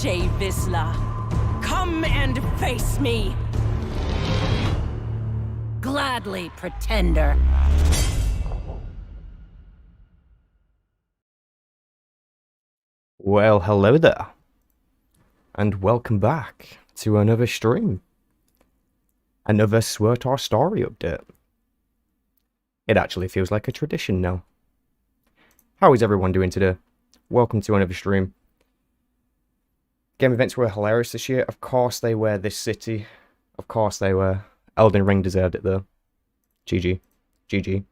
Visla. Come and face me. Gladly, pretender. Well, hello there, and welcome back to another stream. Another SWTOR story update. It actually feels like a tradition now. How is everyone doing today? Welcome to another stream. Game events were hilarious this year. Of course they were this city. Of course they were. Elden Ring deserved it though. GG. GG.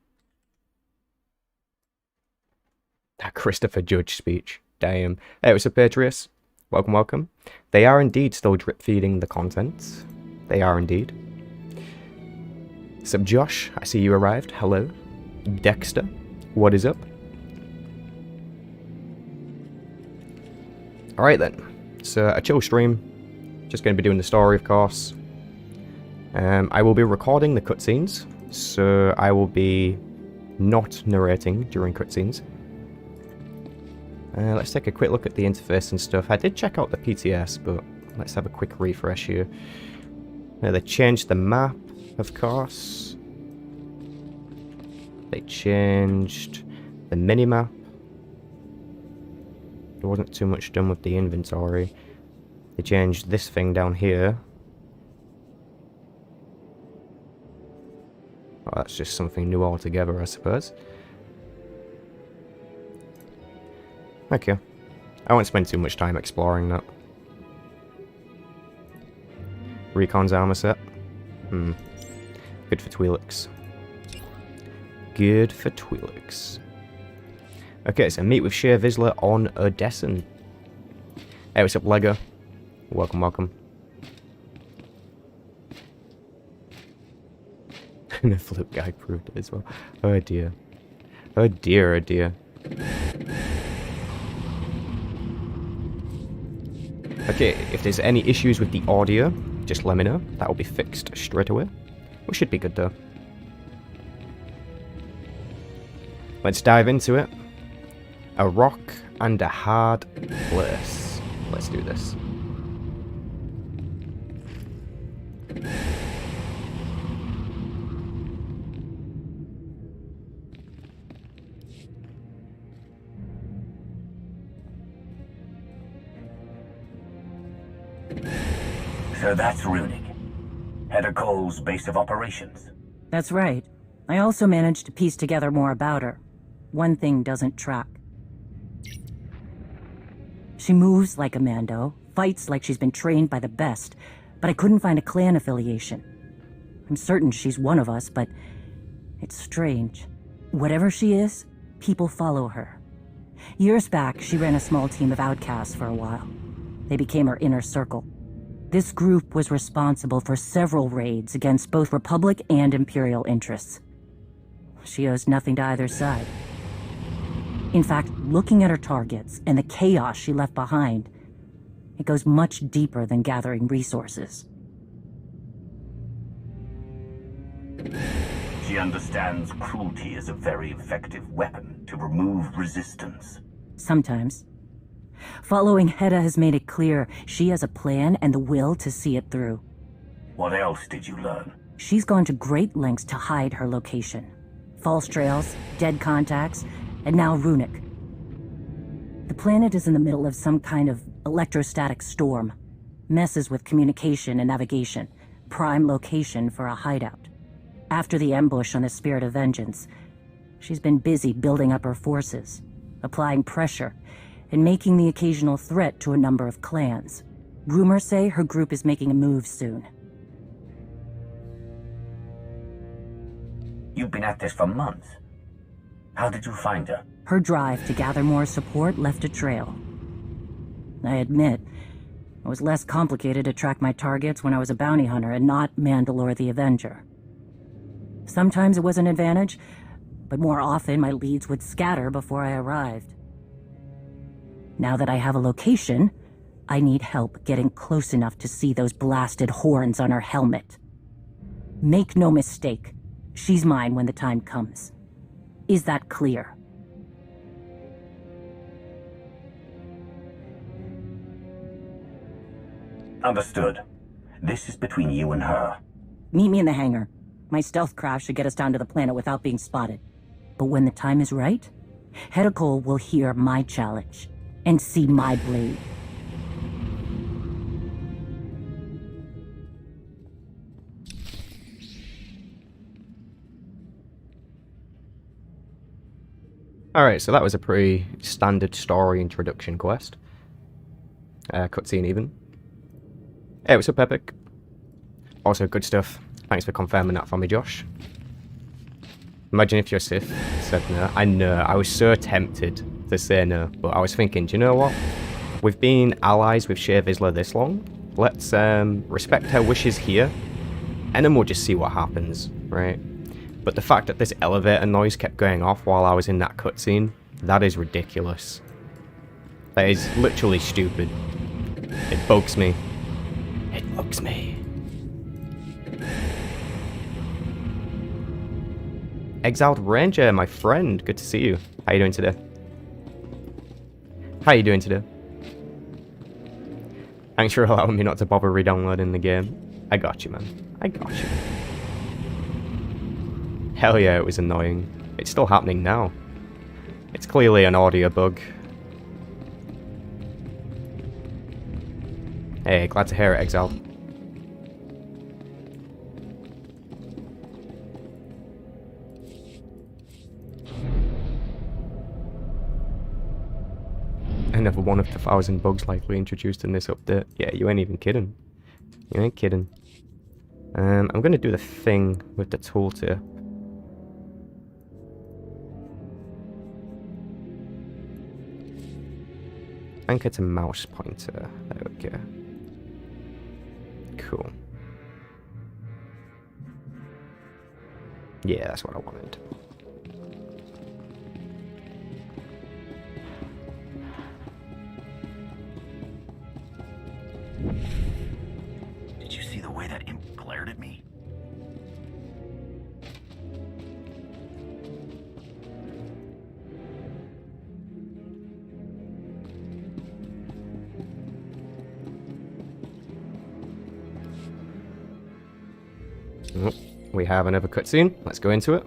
That Christopher Judge speech. Damn. Hey, what's up, Patrius? Welcome, welcome. They are indeed still drip feeding the content. They are indeed. Sup, Josh? I see you arrived. Hello. Dexter. What is up? Alright then. So, a chill stream. Just going to be doing the story, of course. I will be recording the cutscenes. So, I will be not narrating during cutscenes. Let's take a quick look at the interface and stuff. I did check out the PTS, but let's have a quick refresh here. They changed the map, of course. They changed the minimap. There wasn't too much done with the inventory. They changed this thing down here. Oh, that's just something new altogether, I suppose. Okay. I won't spend too much time exploring that. Recon's armor set. Good for Twi'leks. Good for Twi'leks. Okay, so meet with Shea Vizsla on Odessen. Hey, what's up, Lego? Welcome, welcome. And the flip guy proved it as well. Oh dear. Oh dear, oh dear. Okay, if there's any issues with the audio, just let me know. That will be fixed straight away. We should be good though. Let's dive into it. A rock and a hard place. Let's do this. So that's Ruhnuk. Head of Cole's base of operations. That's right. I also managed to piece together more about her. One thing doesn't track. She moves like a Mando, fights like she's been trained by the best, but I couldn't find a clan affiliation. I'm certain she's one of us, but it's strange. Whatever she is, people follow her. Years back, she ran a small team of outcasts for a while. They became her inner circle. This group was responsible for several raids against both Republic and Imperial interests. She owes nothing to either side. In fact, looking at her targets and the chaos she left behind, it goes much deeper than gathering resources. She understands cruelty is a very effective weapon to remove resistance. Sometimes. Following Hedda has made it clear she has a plan and the will to see it through. What else did you learn? She's gone to great lengths to hide her location. False trails, dead contacts, and now Ruhnuk. The planet is in the middle of some kind of electrostatic storm. Messes with communication and navigation. Prime location for a hideout. After the ambush on the Spirit of Vengeance, she's been busy building up her forces, applying pressure, and making the occasional threat to a number of clans. Rumors say her group is making a move soon. You've been at this for months. How did you find her? Her drive to gather more support left a trail. I admit, it was less complicated to track my targets when I was a bounty hunter and not Mandalore the Avenger. Sometimes it was an advantage, but more often my leads would scatter before I arrived. Now that I have a location, I need help getting close enough to see those blasted horns on her helmet. Make no mistake, she's mine when the time comes. Is that clear? Understood. This is between you and her. Meet me in the hangar. My stealth craft should get us down to the planet without being spotted. But when the time is right, Hedicole will hear my challenge and see my blade. Alright, so that was a pretty standard story introduction quest. Cutscene even. Hey, what's up, Epic? Also, good stuff. Thanks for confirming that for me, Josh. Imagine if your Sith said no. I know, I was so tempted to say no, but I was thinking, do you know what? We've been allies with Shea Vizsla this long. Let's respect her wishes here, and then we'll just see what happens, right? But the fact that this elevator noise kept going off while I was in that cutscene, that is ridiculous. That is literally stupid. It bugs me. It bugs me. Exiled Ranger, my friend, good to see you. How you doing today? How you doing today? Thanks for allowing me not to bother re-downloading the game. I got you, man. I got you. Hell yeah, it was annoying. It's still happening now. It's clearly an audio bug. Hey, glad to hear it, Exiled. Another one of the 1,000 bugs likely introduced in this update. Yeah, you ain't even kidding. You ain't kidding. I'm gonna do the thing with the tooltip. Anchor to mouse pointer. There we go. Cool. Yeah, that's what I wanted. Did you see the way that imp glared at me? Oh, we have another cutscene. Let's go into it.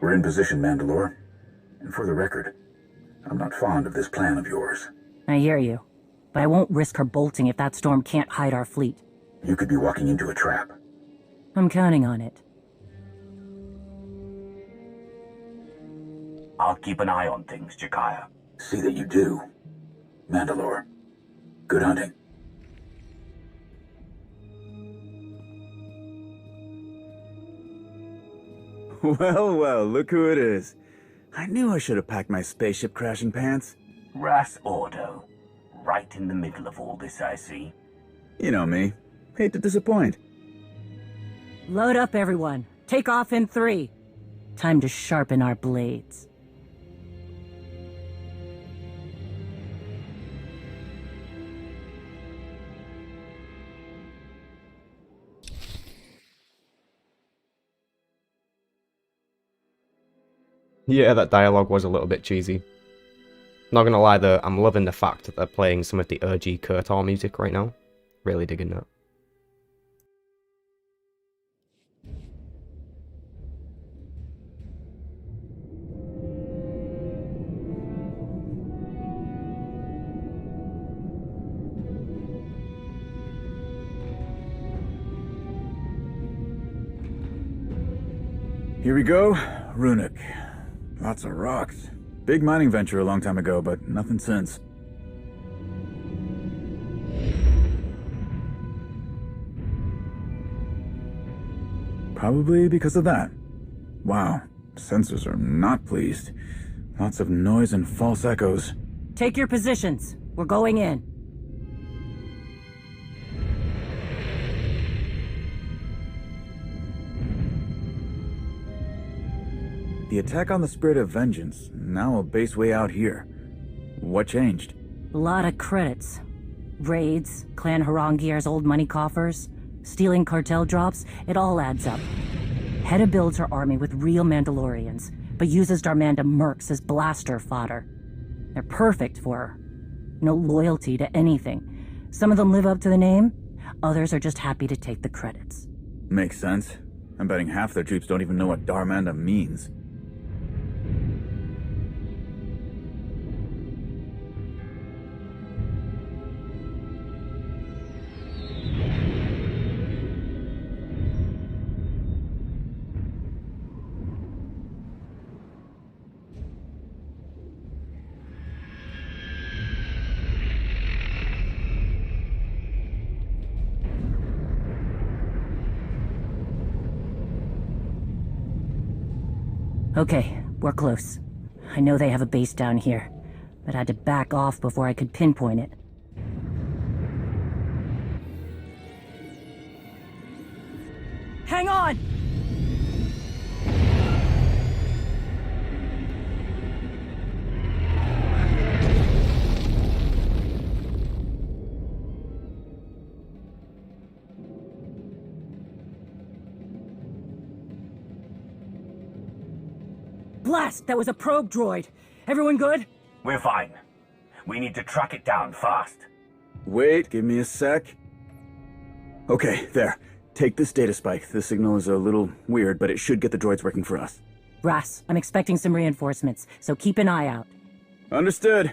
We're in position, Mandalore. And for the record, I'm not fond of this plan of yours. I hear you. But I won't risk her bolting if that storm can't hide our fleet. You could be walking into a trap. I'm counting on it. I'll keep an eye on things, Jakaya. See that you do. Mandalore. Good hunting. Well, well, look who it is. I knew I should have packed my spaceship crashing pants. Ras Ordo. Right in the middle of all this, I see. You know me. Hate to disappoint. Load up, everyone. Take off in 3. Time to sharpen our blades. Yeah, that dialogue was a little bit cheesy. Not gonna lie though, I'm loving the fact that they're playing some of the OG KOTOR music right now. Really digging that. Here we go. Ruhnuk. Lots of rocks. Big mining venture a long time ago, but nothing since. Probably because of that. Wow, sensors are not pleased. Lots of noise and false echoes. Take your positions. We're going in. The attack on the Spirit of Vengeance, now a base way out here. What changed? A lot of credits. Raids, Clan Harangier's old money coffers, stealing cartel drops, it all adds up. Hedda builds her army with real Mandalorians, but uses Darmanda mercs as blaster fodder. They're perfect for her. No loyalty to anything. Some of them live up to the name, others are just happy to take the credits. Makes sense. I'm betting half their troops don't even know what Darmanda means. Okay, we're close. I know they have a base down here, but I had to back off before I could pinpoint it. Hang on! Blast! That was a probe droid! Everyone good? We're fine. We need to track it down fast. Wait, give me a sec. Okay, there. Take this data spike. The signal is a little weird, but it should get the droids working for us. Ras, I'm expecting some reinforcements, so keep an eye out. Understood.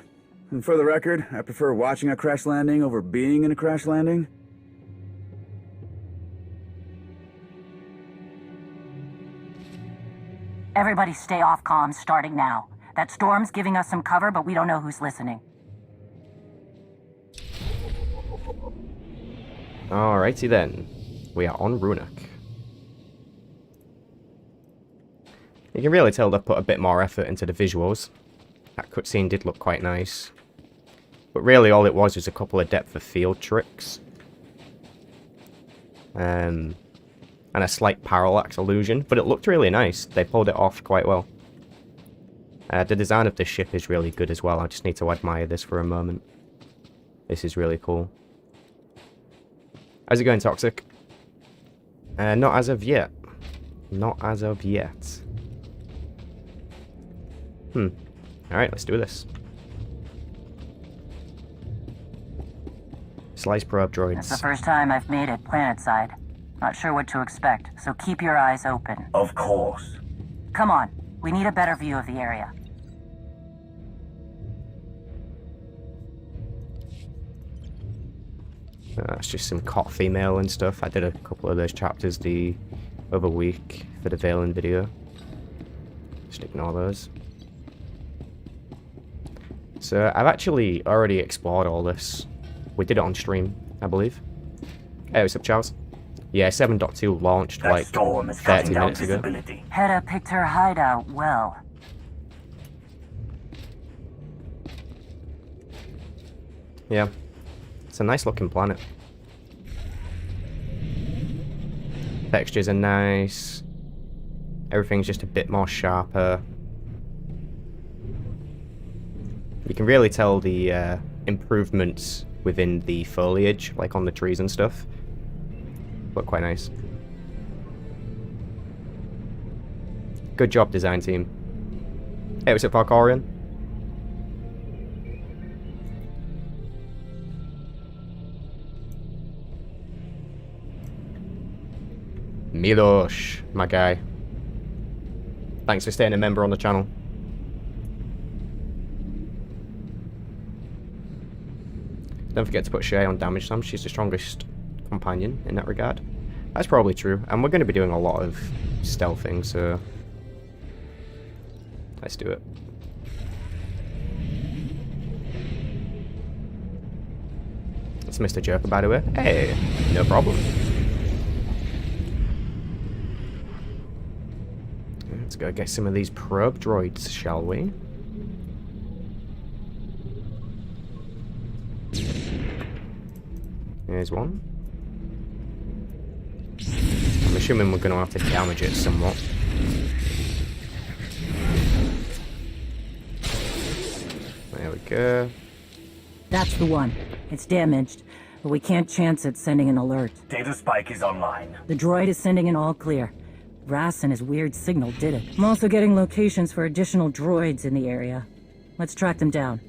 And for the record, I prefer watching a crash landing over being in a crash landing. Everybody stay off comms starting now. That storm's giving us some cover, but we don't know who's listening. Alrighty then. We are on Ruhnuk. You can really tell they've put a bit more effort into the visuals. That cutscene did look quite nice. But really all it was a couple of depth of field tricks. And a slight parallax illusion, but it looked really nice. They pulled it off quite well. The design of this ship is really good as well. I just need to admire this for a moment. This is really cool. How's it going, Toxic? Not as of yet. Not as of yet. Alright, let's do this. Slice probe droids. It's the first time I've made it planetside. Not sure what to expect, so keep your eyes open. Of course. Come on, we need a better view of the area. It's just some cot female and stuff. I did a couple of those chapters the other week for the Valen video. Just ignore those. So I've actually already explored all this. We did it on stream, I believe. Hey, what's up, Charles? Yeah, 7.2 launched That like storm is 30 cutting down minutes ago. visibility. Hedda picked her hideout well. Yeah. It's a nice looking planet. Textures are nice. Everything's just a bit more sharper. You can really tell the improvements within the foliage, like on the trees and stuff. Look quite nice. Good job, design team. Hey, what's up, Parkourian? Milosh, my guy. Thanks for staying a member on the channel. Don't forget to put Shay on damage Sam. She's the strongest companion in that regard. That's probably true. And we're going to be doing a lot of stealthing, so let's do it. It's Mr. Joker, by the way. Hey, no problem. Let's go get some of these probe droids, shall we? Here's one. I'm assuming we're going to have to damage it somewhat. That's the one. It's damaged, but we can't chance it sending an alert. Data spike is online. The droid is sending an all clear. Ras and his weird signal did it. I'm also getting locations for additional droids in the area. Let's track them down.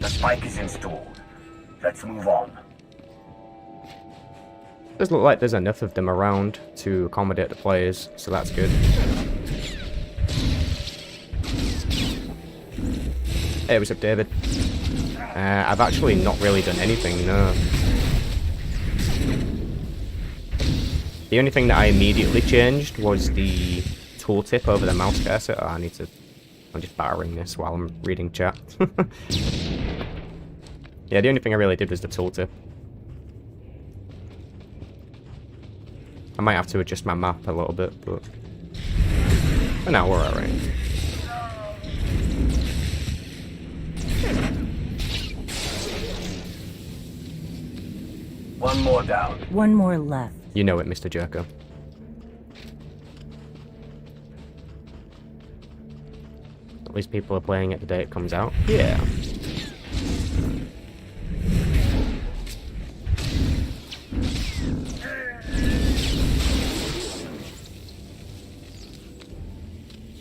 The spike is installed. Let's move on. Does look like there's enough of them around to accommodate the players, so that's good. Hey, what's up, David? I've actually not really done anything, no. The only thing that I immediately changed was the tooltip over the mouse cursor. Oh, I'm just barring this while I'm reading chat. Yeah, the only thing I really did was the tooltip. I might have to adjust my map a little bit, but for now we're alright. One more down. One more left. You know it, Mr. Jerko. At least people are playing it the day it comes out. Yeah.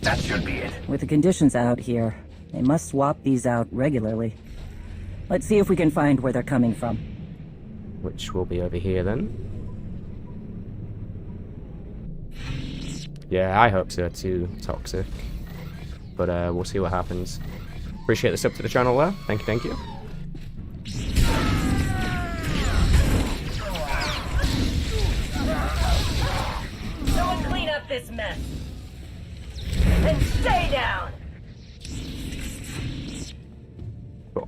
That should be it. With the conditions out here, they must swap these out regularly. Let's see if we can find where they're coming from. Which will be over here then. Yeah, I hope so too, Toxic. But we'll see what happens. Appreciate the sub to the channel there. Thank you, thank you. Someone clean up this mess. And stay down! Cool.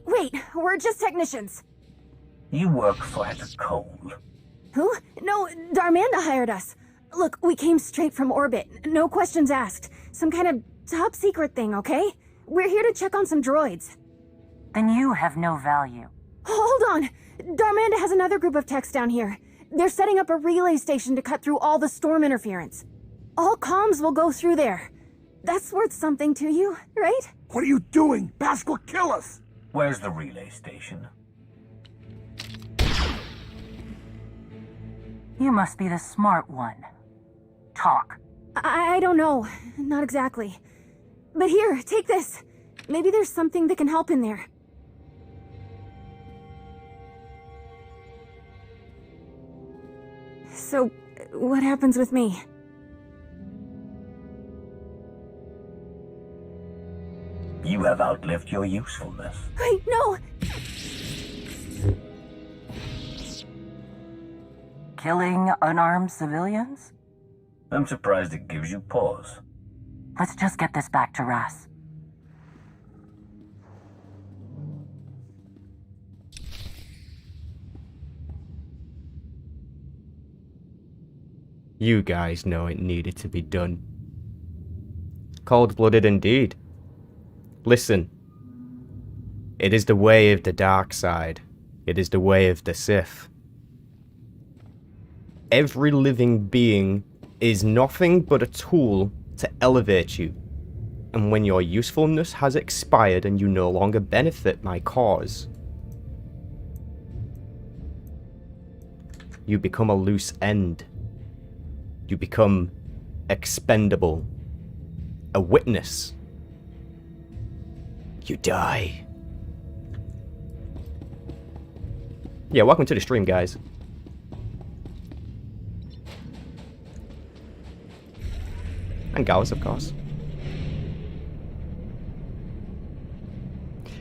Wait, we're just technicians. You work for the Cole. Who? No, Darmanda hired us. Look, we came straight from orbit. No questions asked. Some kind of top secret thing, okay? We're here to check on some droids. Then you have no value. Hold on! Darmanda has another group of techs down here. They're setting up a relay station to cut through all the storm interference. All comms will go through there. That's worth something to you, right? What are you doing? Bask will kill us! Where's the relay station? You must be the smart one. Talk. I don't know. Not exactly. But here, take this. Maybe there's something that can help in there. So, what happens with me? You have outlived your usefulness. Wait, no! Killing unarmed civilians? I'm surprised it gives you pause. Let's just get this back to Ras. You guys know it needed to be done. Cold-blooded indeed. Listen. It is the way of the dark side. It is the way of the Sith. Every living being is nothing but a tool to elevate you. And when your usefulness has expired and you no longer benefit my cause, you become a loose end. You become expendable. A witness. You die. Yeah, welcome to the stream, guys. And Gauss, of course.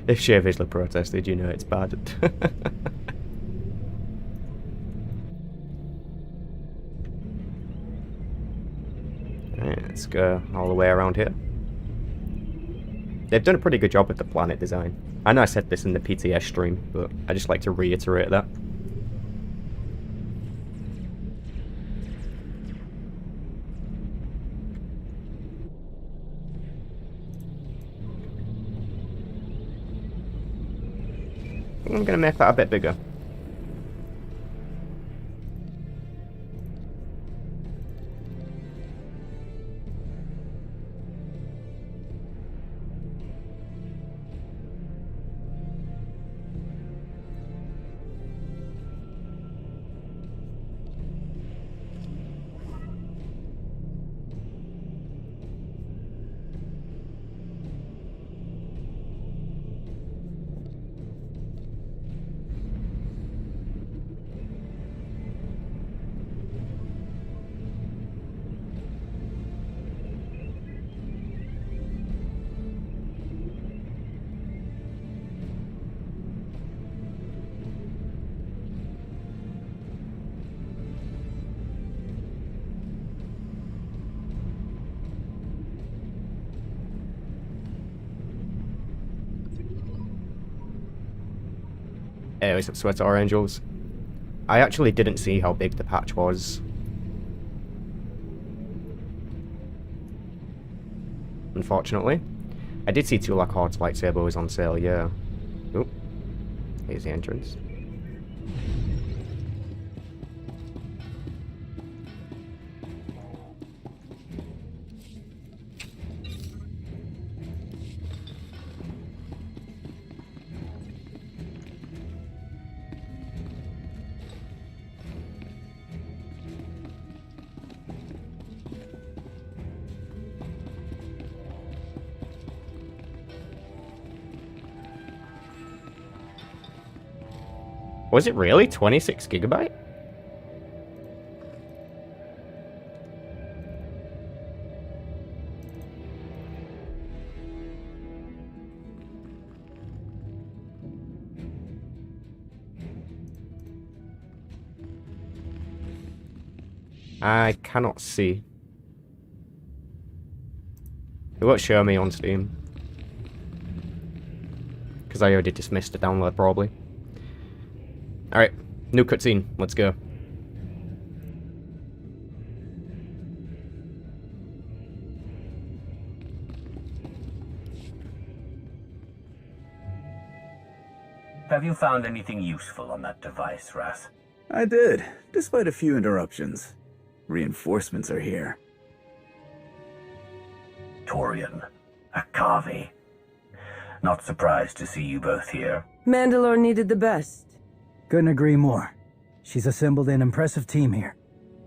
If Shea Vizsla protested, you know it's bad. Alright, let's go all the way around here. They've done a pretty good job with the planet design. I know I said this in the PTS stream, but I just like to reiterate that. I'm gonna make that a bit bigger. Anyways, SWTOR Angels. I actually didn't see how big the patch was. Unfortunately. I did see 2 Lockhard's lightsaber was on sale, yeah. Oop. Here's the entrance. Was it really 26 gigabyte? I cannot see. It won't show me on Steam. Because I already dismissed the download, probably. Alright, new cutscene. Let's go. Have you found anything useful on that device, Ras? I did, despite a few interruptions. Reinforcements are here. Torian, Akavi. Not surprised to see you both here. Mandalore needed the best. Couldn't agree more. She's assembled an impressive team here.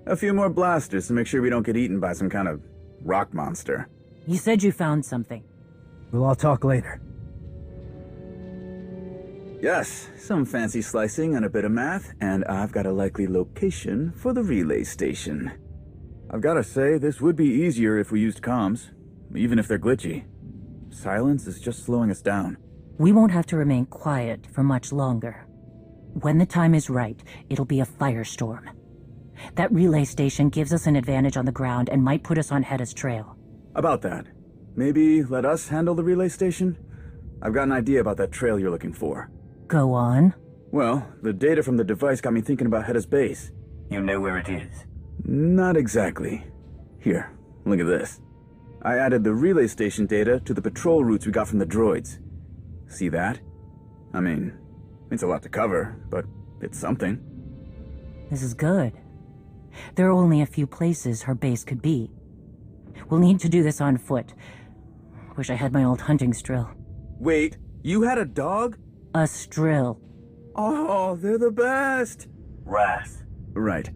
A few more blasters to make sure we don't get eaten by some kind of rock monster. You said you found something. We'll all talk later. Yes, some fancy slicing and a bit of math, and I've got a likely location for the relay station. I've gotta say, this would be easier if we used comms, even if they're glitchy. Silence is just slowing us down. We won't have to remain quiet for much longer. When the time is right, it'll be a firestorm. That relay station gives us an advantage on the ground and might put us on Hedda's trail. About that, maybe let us handle the relay station? I've got an idea about that trail you're looking for. Go on. Well, the data from the device got me thinking about Hedda's base. You know where it is? Not exactly. Here, look at this. I added the relay station data to the patrol routes we got from the droids. See that? I mean, it's a lot to cover, but it's something. This is good. There are only a few places her base could be. We'll need to do this on foot. Wish I had my old hunting strill. Wait, you had a dog? A strill. Oh, they're the best! Ras. Right.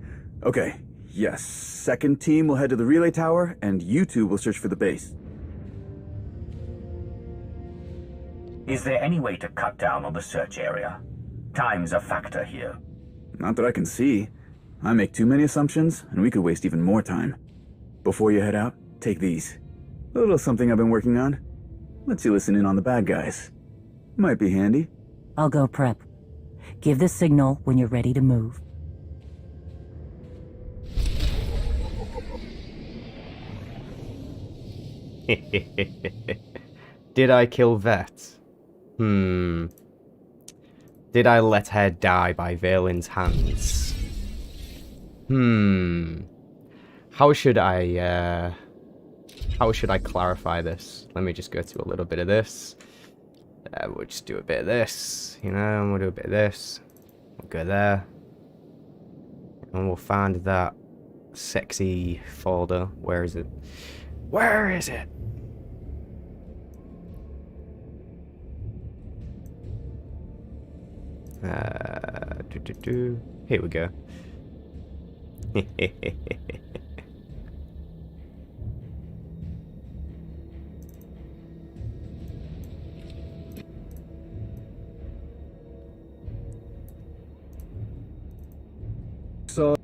Okay, yes. Second team will head to the relay tower, and you two will search for the base. Is there any way to cut down on the search area? Time's a factor here. Not that I can see. I make too many assumptions, and we could waste even more time. Before you head out, take these. A little something I've been working on. Lets you listen in on the bad guys. Might be handy. I'll go prep. Give the signal when you're ready to move. Did I kill Vet? Did I let her die by Valen's hands? How should I clarify this? Let me just go to a little bit of this. We'll just do a bit of this, you know, and we'll do a bit of this. We'll go there. And we'll find that sexy folder. Where is it? Where is it? Here we go. So...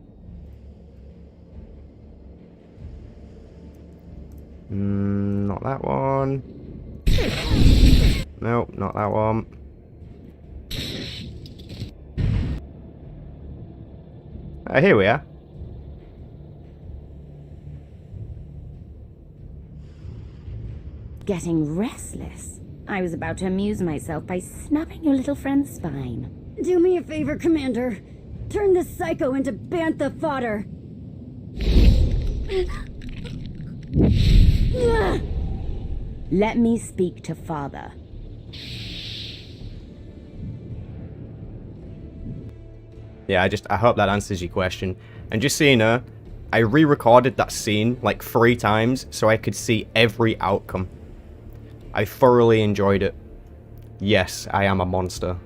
Not that one. Nope, not that one. Here we are. Getting restless. I was about to amuse myself by snubbing your little friend's spine. Do me a favor, Commander. Turn this psycho into bantha fodder. Let me speak to Father. Yeah, I hope that answers your question. And just so you know, I re-recorded that scene like 3 times so I could see every outcome. I thoroughly enjoyed it. Yes, I am a monster.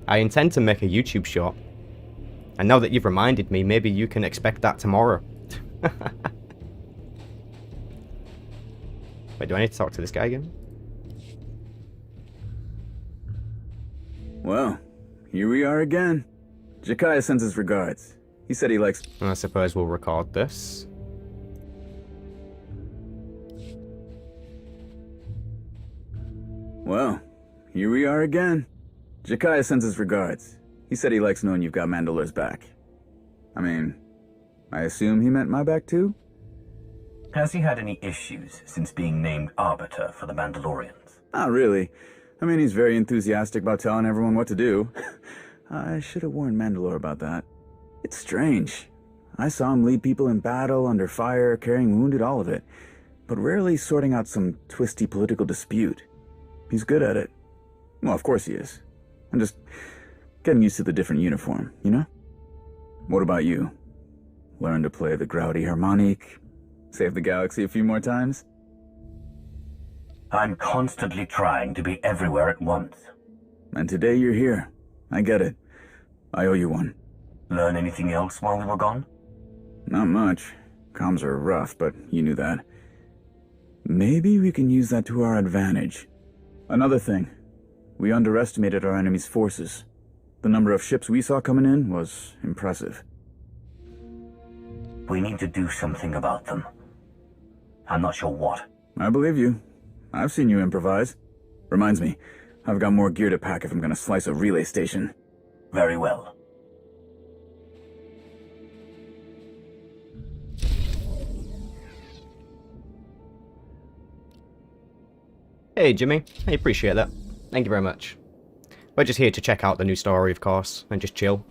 I intend to make a YouTube short. And now that you've reminded me, maybe you can expect that tomorrow. Wait, do I need to talk to this guy again? Well, here we are again. Jakaya sends his regards. He said he likes... I suppose we'll record this. Well, here we are again. Jakaya sends his regards. He said he likes knowing you've got Mandalor's back. I mean, I assume he meant my back too? Has he had any issues since being named Arbiter for the Mandalorians? Not really. I mean, he's very enthusiastic about telling everyone what to do. I should have warned Mandalore about that. It's strange. I saw him lead people in battle, under fire, carrying wounded, all of it. But rarely sorting out some twisty political dispute. He's good at it. Well, of course he is. I'm just getting used to the different uniform, you know? What about you? Learn to play the grouty harmonic? Save the galaxy a few more times? I'm constantly trying to be everywhere at once. And today you're here. I get it. I owe you one. Learn anything else while we were gone? Not much. Comms are rough, but you knew that. Maybe we can use that to our advantage. Another thing. We underestimated our enemy's forces. The number of ships we saw coming in was impressive. We need to do something about them. I'm not sure what. I believe you. I've seen you improvise. Reminds me, I've got more gear to pack if I'm gonna slice a relay station. Very well. Hey Jimmy, I appreciate that. Thank you very much. We're just here to check out the new story, of course, and just chill.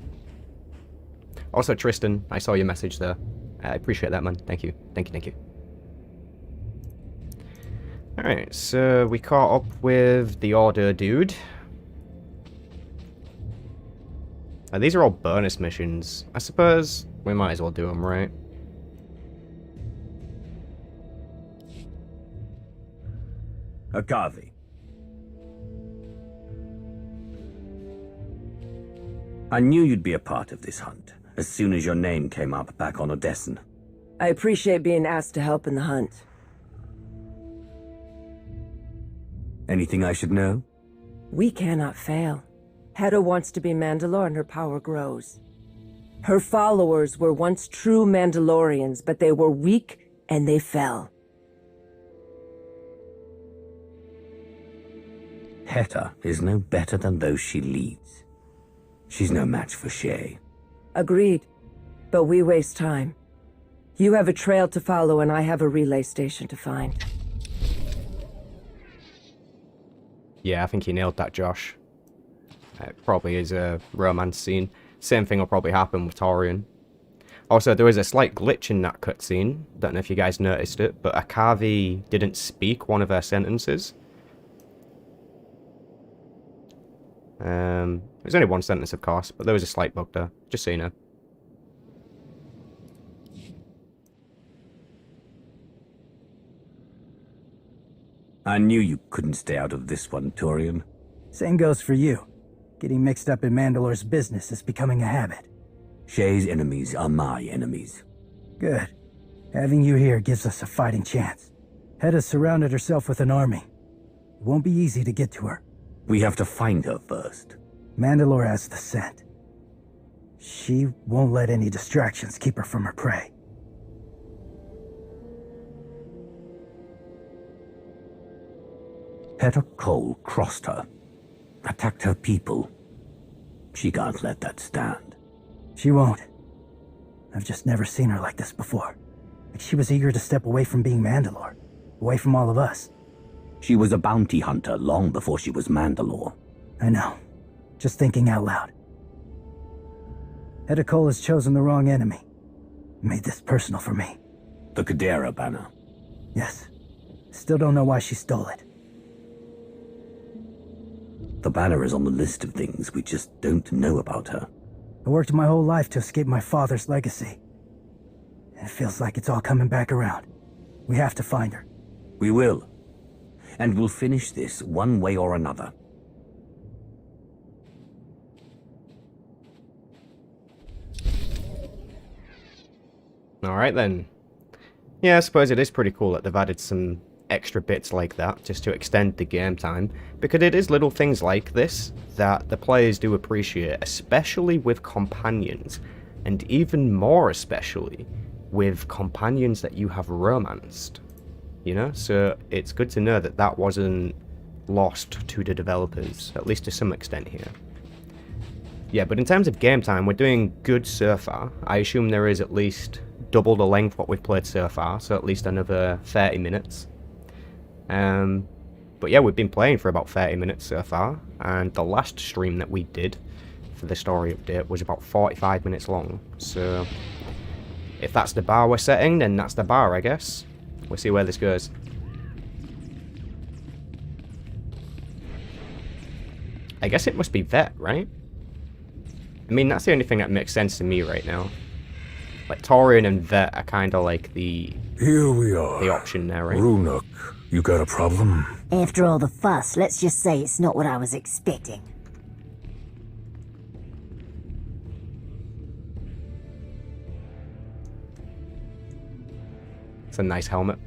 Also Tristan, I saw your message there. I appreciate that, man. Thank you. Thank you, thank you. Alright, so we caught up with the Order dude. These are all bonus missions. I suppose we might as well do them, right? Akavi. I knew you'd be a part of this hunt, as soon as your name came up back on Odessen. I appreciate being asked to help in the hunt. Anything I should know? We cannot fail. Hedda wants to be Mandalore and her power grows. Her followers were once true Mandalorians, but they were weak and they fell. Heta is no better than those she leads. She's no match for Shay. Agreed. But we waste time. You have a trail to follow and I have a relay station to find. Yeah, I think you nailed that, Josh. It probably is a romance scene. Same thing will probably happen with Torian. Also, there was a slight glitch in that cutscene. Don't know if you guys noticed it, but Akavi didn't speak one of her sentences. It was only one sentence, of course, but there was a slight bug there, just so you know. I knew you couldn't stay out of this one, Torian. Same goes for you. Getting mixed up in Mandalore's business is becoming a habit. Shay's enemies are my enemies. Good. Having you here gives us a fighting chance. Hedda's surrounded herself with an army. It won't be easy to get to her. We have to find her first. Mandalore has the scent. She won't let any distractions keep her from her prey. Petter Cole crossed her. Attacked her people. She can't let that stand. She won't. I've just never seen her like this before. Like she was eager to step away from being Mandalore. Away from all of us. She was a bounty hunter long before she was Mandalore. I know. Just thinking out loud. Hedda Cole has chosen the wrong enemy. Made this personal for me. The Kadera banner. Yes. Still don't know why she stole it. The banner is on the list of things we just don't know about her. I worked my whole life to escape my father's legacy. And it feels like it's all coming back around. We have to find her. We will. And we'll finish this one way or another. Alright then. Yeah, I suppose it is pretty cool that they've added some extra bits like that just to extend the game time, because it is little things like this that the players do appreciate, especially with companions, and even more especially with companions that you have romanced, you know? So it's good to know that that wasn't lost to the developers, at least to some extent here. Yeah, but in terms of game time, we're doing good so far. I assume there is at least double the length what we've played so far, so at least another 30 minutes. But yeah, we've been playing for about 30 minutes so far, and the last stream that we did for the story update was about 45 minutes long, so if that's the bar we're setting, then that's the bar, I guess. We'll see where this goes. I guess it must be Vet, right? I mean, that's the only thing that makes sense to me right now. Like, Torian and Vet are kind of like the... Here we are. The option there, right? Ruhnuk, you got a problem? After all the fuss, let's just say it's not what I was expecting. It's a nice helmet.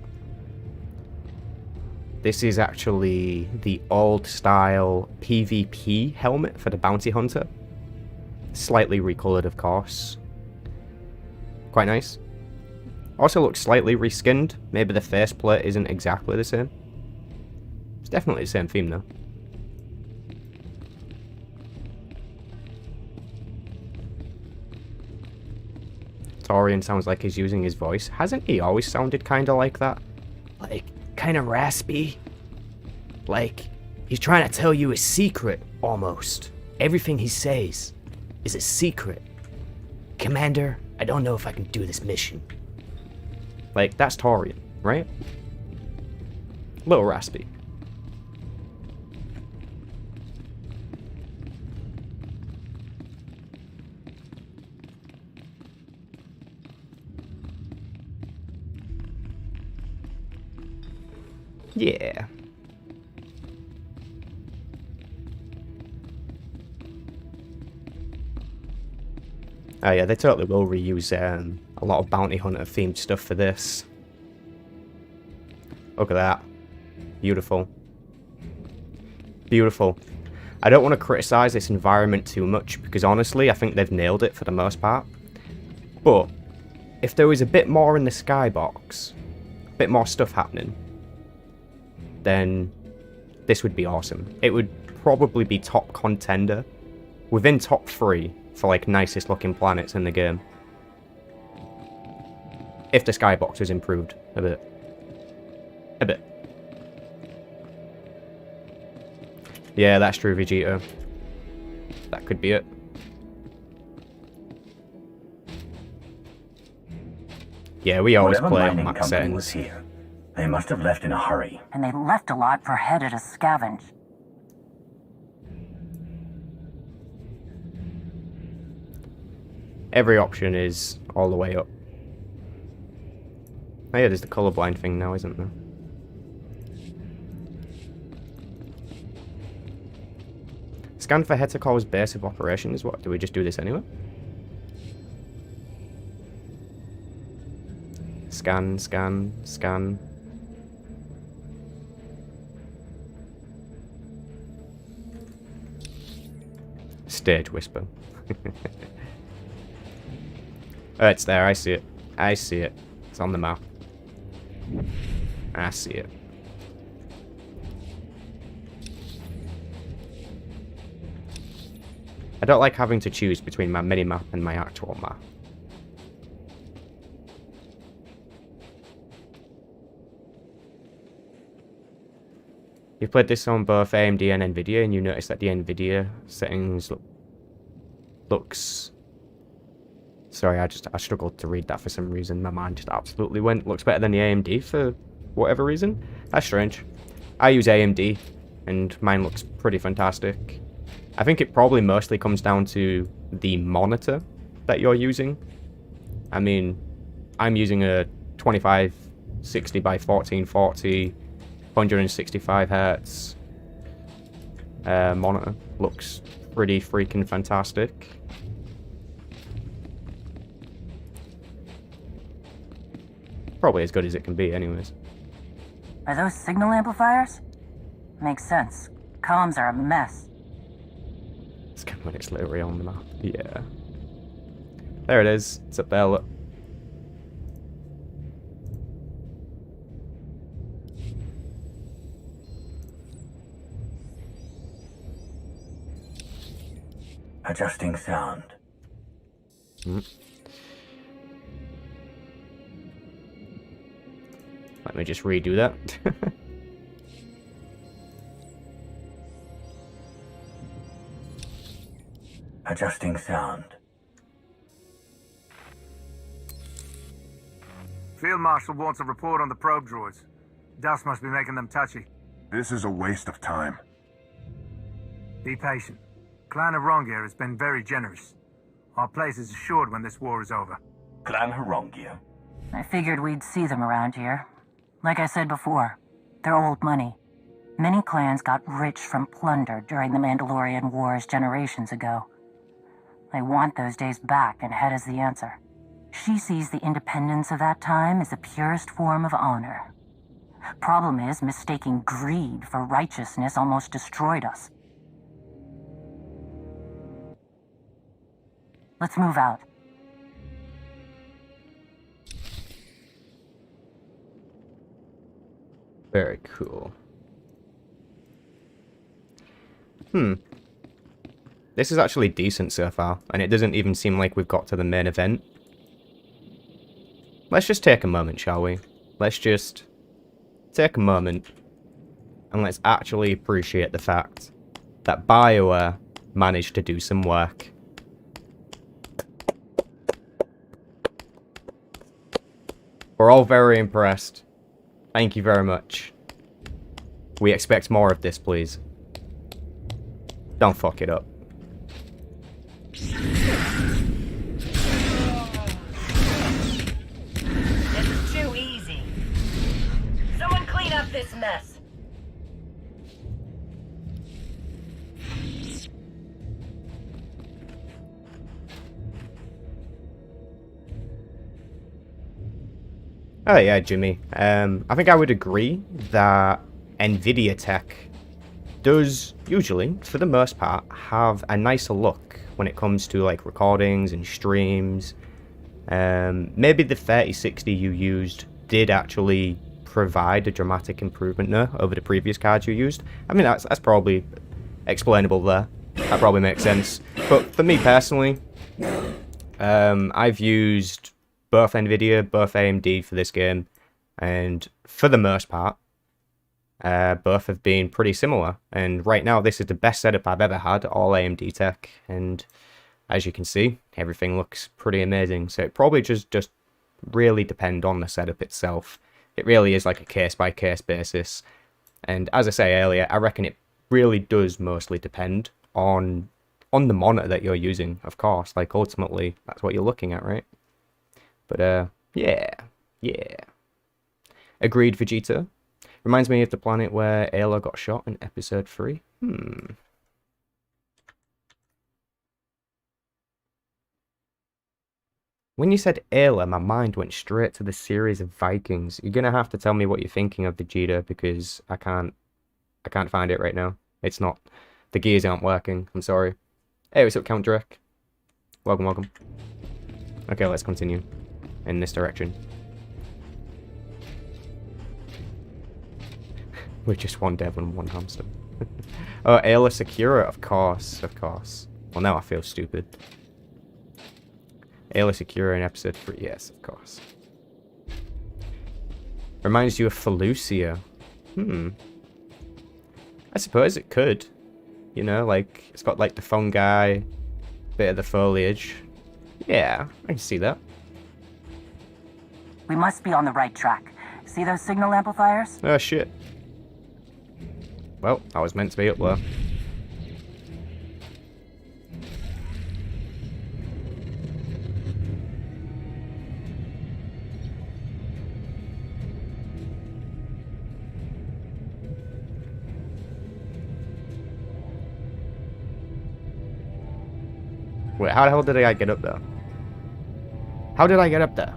This is actually the old style PvP helmet for the bounty hunter. Slightly recolored, of course. Quite nice. Also looks slightly reskinned. Maybe the faceplate isn't exactly the same. It's definitely the same theme though. Torian sounds like he's using his voice. Hasn't he always sounded kinda like that? Like, kinda raspy. Like, he's trying to tell you a secret, almost. Everything he says is a secret. Commander, I don't know if I can do this mission. Like, that's Torian, right? A little raspy. Yeah. Oh yeah, they totally will reuse a lot of bounty hunter themed stuff for this. Look at that. Beautiful. Beautiful. I don't want to criticize this environment too much, because honestly, I think they've nailed it for the most part. But if there was a bit more in the skybox, a bit more stuff happening, then this would be awesome. It would probably be top contender, within top 3 for like nicest looking planets in the game. If the skybox is improved a bit. A bit. Yeah, that's true, Vegeta. That could be it. Yeah, we always Whatever play on mining max company was settings. here, they must have left in a hurry. And they left a lot for Hedda to scavenge. Every option is all the way up. Oh yeah, there's the colorblind thing now, isn't there? Scan for Hetacor's base of operations. What, do we just do this anyway? Scan, scan, scan. Stage whisper. Oh, it's there, I see it. I see it. It's on the map. I see it. I don't like having to choose between my mini-map and my actual map. You've played this on both AMD and Nvidia, and you notice that the Nvidia settings looks... Sorry, I struggled to read that for some reason. My mind just absolutely went. Looks better than the AMD for whatever reason. That's strange. I use AMD, and mine looks pretty fantastic. I think it probably mostly comes down to the monitor that you're using. I mean, I'm using a 2560 by 1440, 165 Hz monitor. Looks pretty freaking fantastic. Probably as good as it can be, anyways. Are those signal amplifiers? Makes sense. Comms are a mess. It's kind of when it's literally on the map. Yeah. There it is. It's up there, look. Adjusting sound. Let me just redo that. Adjusting sound. Field Marshal wants a report on the probe droids. Dust must be making them touchy. This is a waste of time. Be patient. Clan Harongia has been very generous. Our place is assured when this war is over. Clan Harongia? I figured we'd see them around here. Like I said before, they're old money. Many clans got rich from plunder during the Mandalorian Wars generations ago. They want those days back, and Hedda's the answer. She sees the independence of that time as the purest form of honor. Problem is, mistaking greed for righteousness almost destroyed us. Let's move out. Very cool. This is actually decent so far, and it doesn't even seem like we've got to the main event. Let's just take a moment, shall we? Let's just take a moment, and let's actually appreciate the fact that BioWare managed to do some work. We're all very impressed. Thank you very much. We expect more of this, please. Don't fuck it up. It's too easy. Someone clean up this mess. Oh yeah, Jimmy. I think I would agree that Nvidia tech does usually, for the most part, have a nicer look when it comes to like recordings and streams. Maybe the 3060 you used did actually provide a dramatic improvement there over the previous cards you used. I mean, that's probably explainable there. That probably makes sense. But for me personally, I've used both Nvidia, both AMD for this game, and for the most part, both have been pretty similar. And right now, this is the best setup I've ever had, all AMD tech, and as you can see, everything looks pretty amazing. So it probably just really depend on the setup itself. It really is like a case-by-case basis. And as I say earlier, I reckon it really does mostly depend on the monitor that you're using, of course. Like, ultimately, that's what you're looking at, right? But, yeah. Agreed, Vegeta. Reminds me of the planet where Ayla got shot in episode 3. When you said Ayla, my mind went straight to the series of Vikings. You're gonna have to tell me what you're thinking of, Vegeta, because I can't find it right now. It's not, the gears aren't working. I'm sorry. Hey, what's up, Count Drake? Welcome. Okay, let's continue in this direction. We're just one devil and one hamster. Oh, Ayla Secura, of course. Well, now I feel stupid. Ayla Secura in episode 3, yes, of course. Reminds you of Felucia. I suppose it could. You know, like, it's got like the fungi, bit of the foliage. Yeah, I can see that. We must be on the right track. See those signal amplifiers? Oh, shit. Well, I was meant to be up there. Wait, how the hell did I get up there? How did I get up there?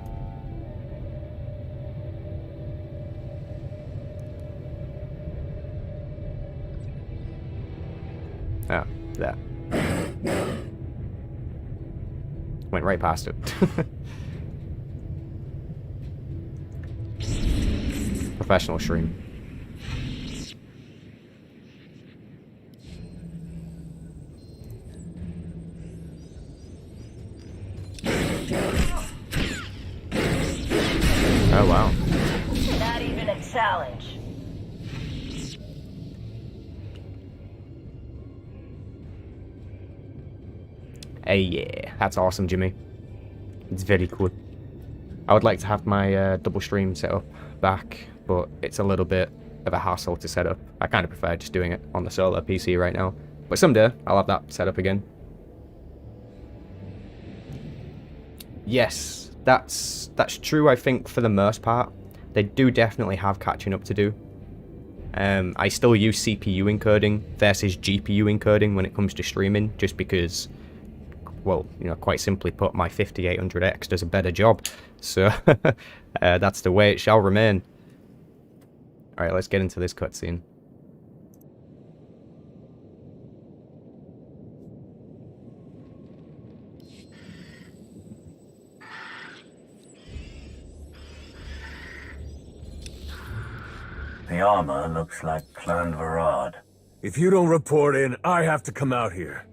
Oh, there. Went right past it. Professional stream. Oh, wow. Not even a challenge. Hey, yeah, that's awesome, Jimmy. It's very cool. I would like to have my double stream set up back, but it's a little bit of a hassle to set up. I kind of prefer just doing it on the solo PC right now. But someday, I'll have that set up again. Yes, that's true, I think, for the most part. They do definitely have catching up to do. I still use CPU encoding versus GPU encoding when it comes to streaming, just because, well, you know, quite simply put, my 5800X does a better job. So, that's the way it shall remain. Alright, let's get into this cutscene. The armor looks like Clan Varad. If you don't report in, I have to come out here.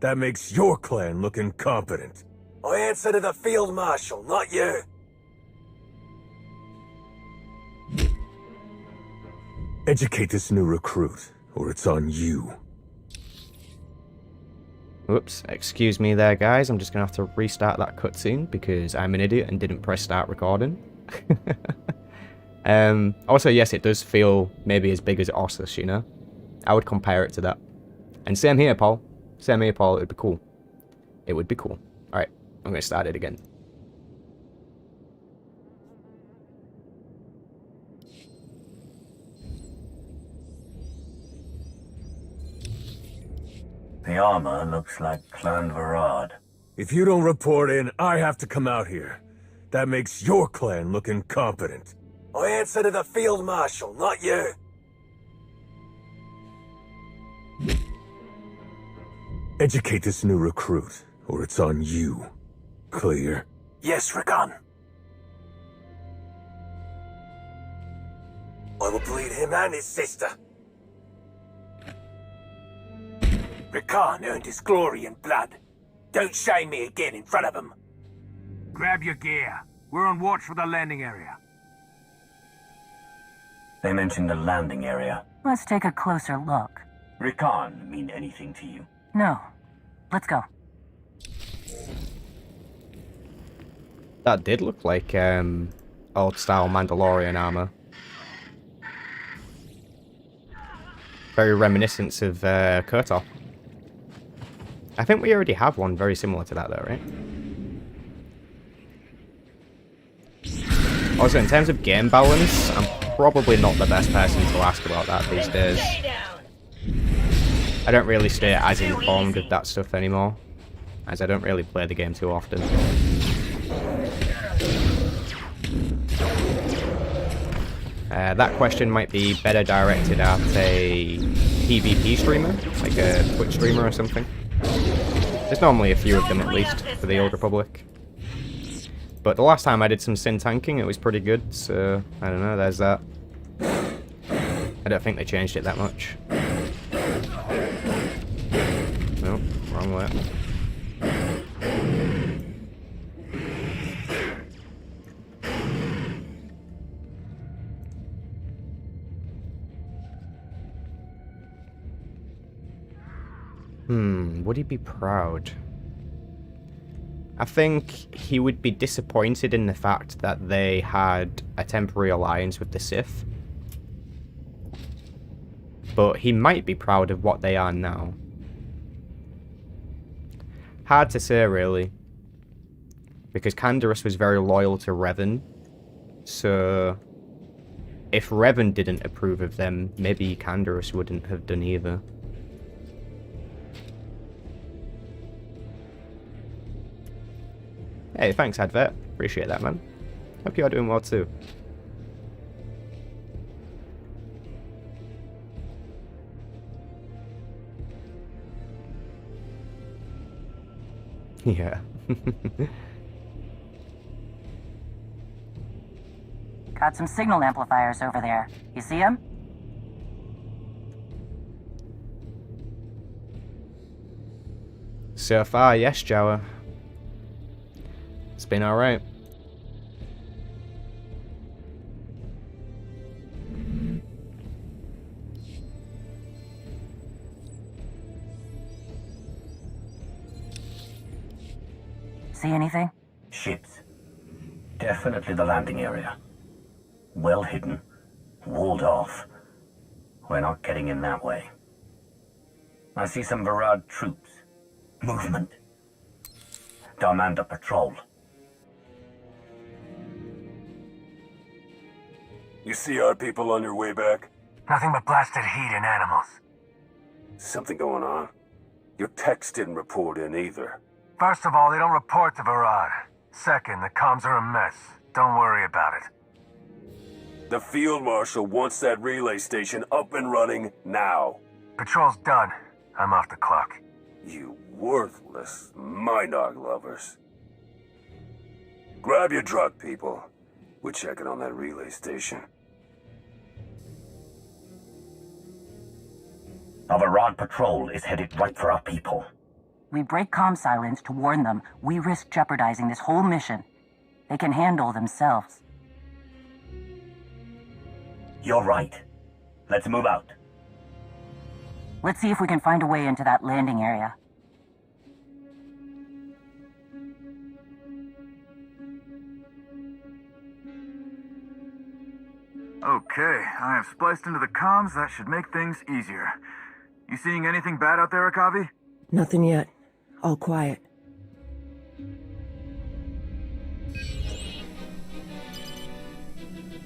That makes your clan look incompetent. I answer to the Field Marshal, not you. Educate this new recruit, or it's on you. Whoops, excuse me there, guys. I'm just going to have to restart that cutscene because I'm an idiot and didn't press start recording. Also, yes, it does feel maybe as big as Ossus, you know? I would compare it to that. And same here, Paul. Same here, Paul. It would be cool. It would be cool. Alright, I'm going to start it again. The armor looks like Clan Varad. If you don't report in, I have to come out here. That makes your clan look incompetent. I answer to the Field Marshal, not you. Educate this new recruit, or it's on you. Clear? Yes, Rakan. I will bleed him and his sister. Rakan earned his glory in blood. Don't shame me again in front of him. Grab your gear. We're on watch for the landing area. They mentioned the landing area. Let's take a closer look. Rakan mean anything to you? No. Let's go. That did look like old-style Mandalorian armor. Very reminiscent of KOTOR. I think we already have one very similar to that, though, right? Also, in terms of game balance, I'm probably not the best person to ask about that these days. I don't really stay as informed of that stuff anymore, as I don't really play the game too often. That question might be better directed at a PvP streamer, like a Twitch streamer or something. There's normally a few of them at least for the Old Republic. But the last time I did some Sin tanking, it was pretty good, so I don't know, there's that. I don't think they changed it that much. Nope, wrong way. Would he be proud? I think he would be disappointed in the fact that they had a temporary alliance with the Sith. But he might be proud of what they are now. Hard to say, really. Because Canderous was very loyal to Revan. So, if Revan didn't approve of them, maybe Canderous wouldn't have done either. Hey, thanks, Advert. Appreciate that, man. Hope you're doing well, too. Yeah. Got some signal amplifiers over there. You see them? So far, yes, Jawa. It's been alright. See anything? Ships. Definitely the landing area. Well hidden. Walled off. We're not getting in that way. I see some Varad troops. Movement. Darmanda patrol. You see our people on your way back? Nothing but blasted heat and animals. Something going on? Your techs didn't report in either. First of all, they don't report to Varad. Second, the comms are a mess. Don't worry about it. The Field Marshal wants that relay station up and running now. Patrol's done. I'm off the clock. You worthless Minarg lovers. Grab your drug, people. We're checking on that relay station. A Varad patrol is headed right for our people. We break comm silence to warn them. We risk jeopardizing this whole mission. They can handle themselves. You're right. Let's move out. Let's see if we can find a way into that landing area. Okay, I have spliced into the comms. That should make things easier. You seeing anything bad out there, Akavi? Nothing yet. All quiet.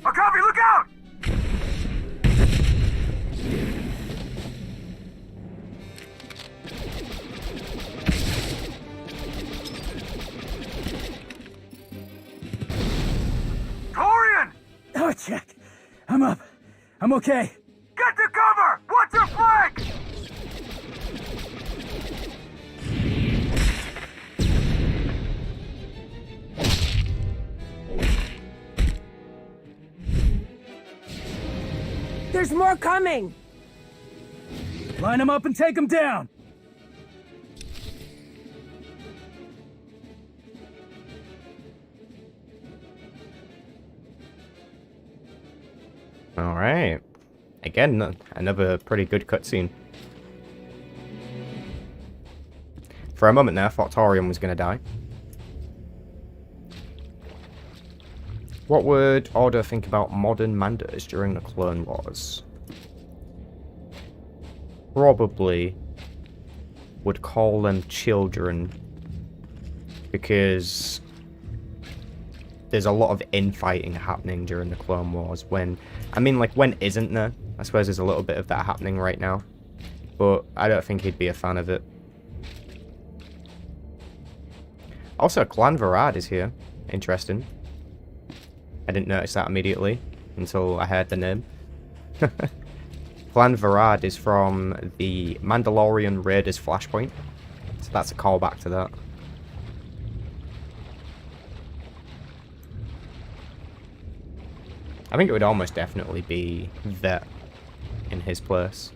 Akavi, look out! Torian! Oh, check. I'm up. I'm okay. Get to cover! Watch your flank! There's more coming! Line them up and take them down! Alright. Again, another pretty good cutscene. For a moment there, I thought Torian was going to die. What would Order think about modern Mandos during the Clone Wars? Probably would call them children, because there's a lot of infighting happening during the Clone Wars. When isn't there? I suppose there's a little bit of that happening right now, but I don't think he'd be a fan of it. Also, Clan Varad is here. Interesting. I didn't notice that immediately until I heard the name. Clan Varad is from the Mandalorian Raiders Flashpoint, so that's a callback to that. I think it would almost definitely be Vet in his place.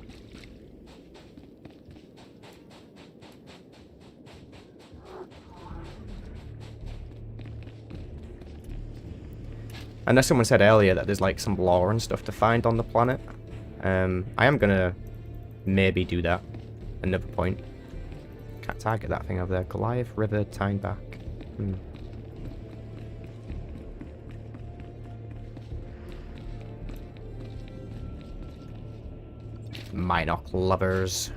I know someone said earlier that there's like some lore and stuff to find on the planet. I am gonna maybe do that. Another point. Can't target that thing over there. Goliath River Tyneback. Minoc lovers.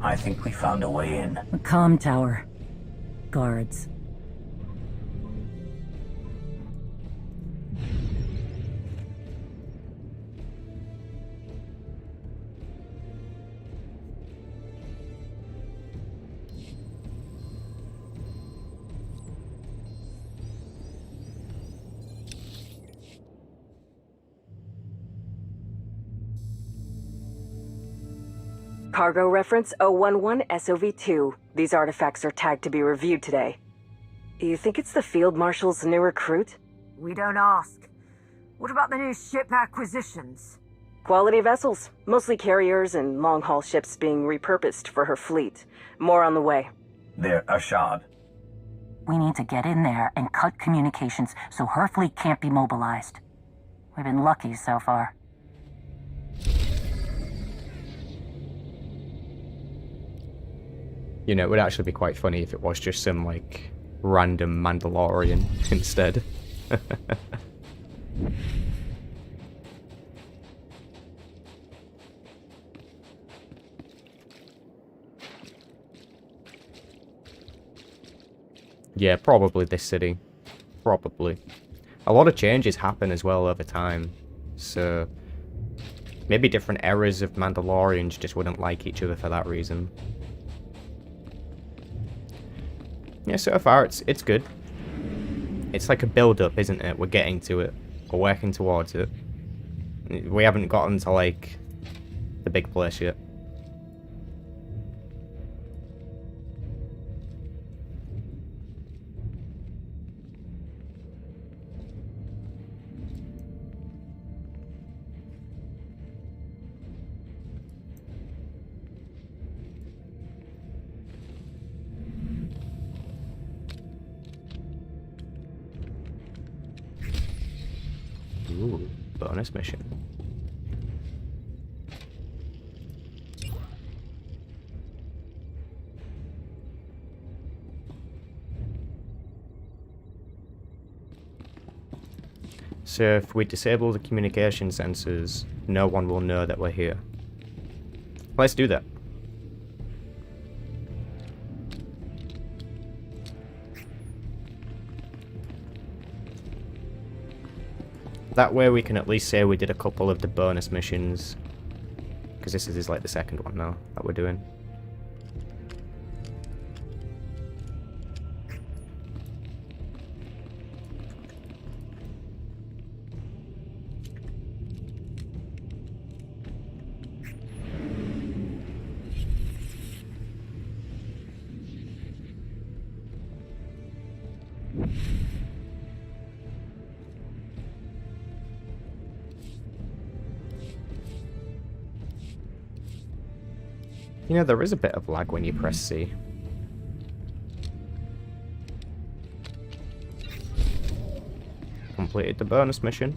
I think we found a way in. A comm tower. Guards. Cargo reference 011 SOV2. These artifacts are tagged to be reviewed today. You think it's the Field Marshal's new recruit? We don't ask. What about the new ship acquisitions? Quality vessels, mostly carriers and long-haul ships being repurposed for her fleet. More on the way. They're Ashad. We need to get in there and cut communications so her fleet can't be mobilized. We've been lucky so far. You know, it would actually be quite funny if it was just some, like, random Mandalorian instead. Yeah, probably this city. Probably. A lot of changes happen as well over time. So, maybe different eras of Mandalorians just wouldn't like each other for that reason. Yeah, so far it's good. It's like a build-up, isn't it? We're getting to it. We're working towards it. We haven't gotten to, like, the big place yet. Ooh, bonus mission. So if we disable the communication sensors, no one will know that we're here. Let's do that. That way we can at least say we did a couple of the bonus missions. Because this is like the second one now that we're doing. You know, there is a bit of lag when you press C. Completed the bonus mission.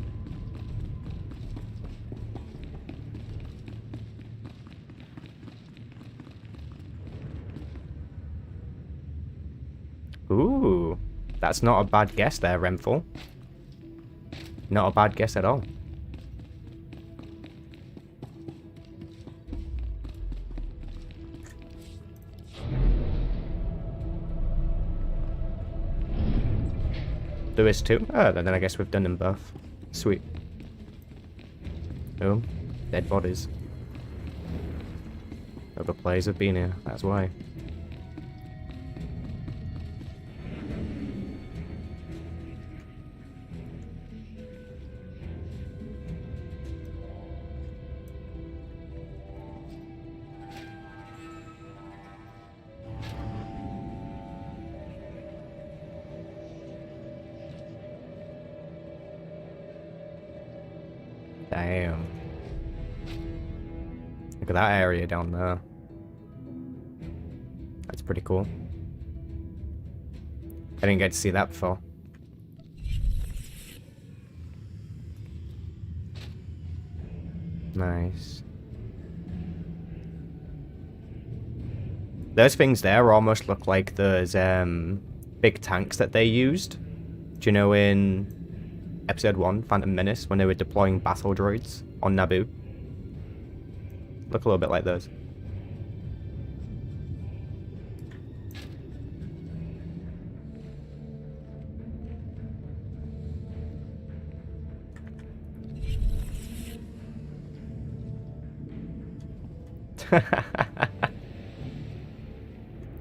That's not a bad guess there, Renful. Not a bad guess at all. There is two? Oh, then I guess we've done them both. Sweet. Oh, dead bodies. Other players have been here, that's why. Damn. Look at that area down there. That's pretty cool. I didn't get to see that before. Nice. Those things there almost look like those big tanks that they used. Do you know in Episode 1, Phantom Menace, when they were deploying battle droids on Naboo? Look a little bit like those. I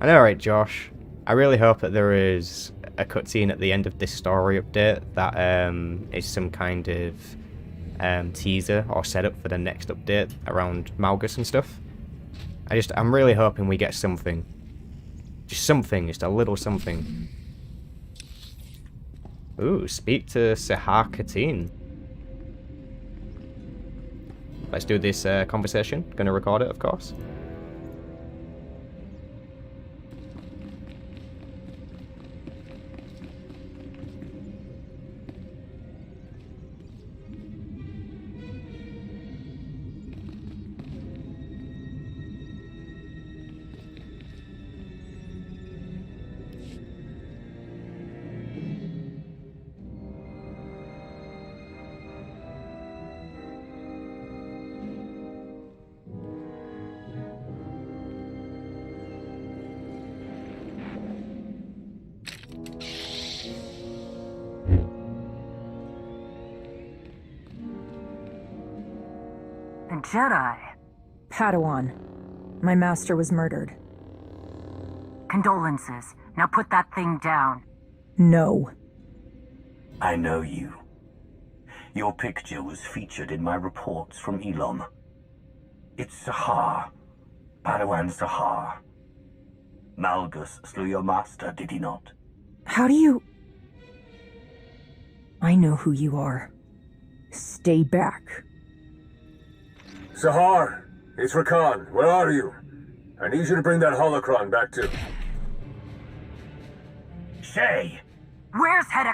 know, right, Josh? I really hope that there is a cutscene at the end of this story update that is some kind of teaser or setup for the next update around Malgus and stuff. I'm really hoping we get something. Just something, just a little something. Ooh, speak to Sahar Katin. Let's do this conversation. Gonna record it, of course. Jedi. Padawan. My master was murdered. Condolences. Now put that thing down. No. I know you. Your picture was featured in my reports from Elom. It's Sahar. Padawan Sahar. Malgus slew your master, did he not? How do you... I know who you are. Stay back. Sahar, it's Rakan. Where are you? I need you to bring that holocron back to... Shay! Where's Hedda?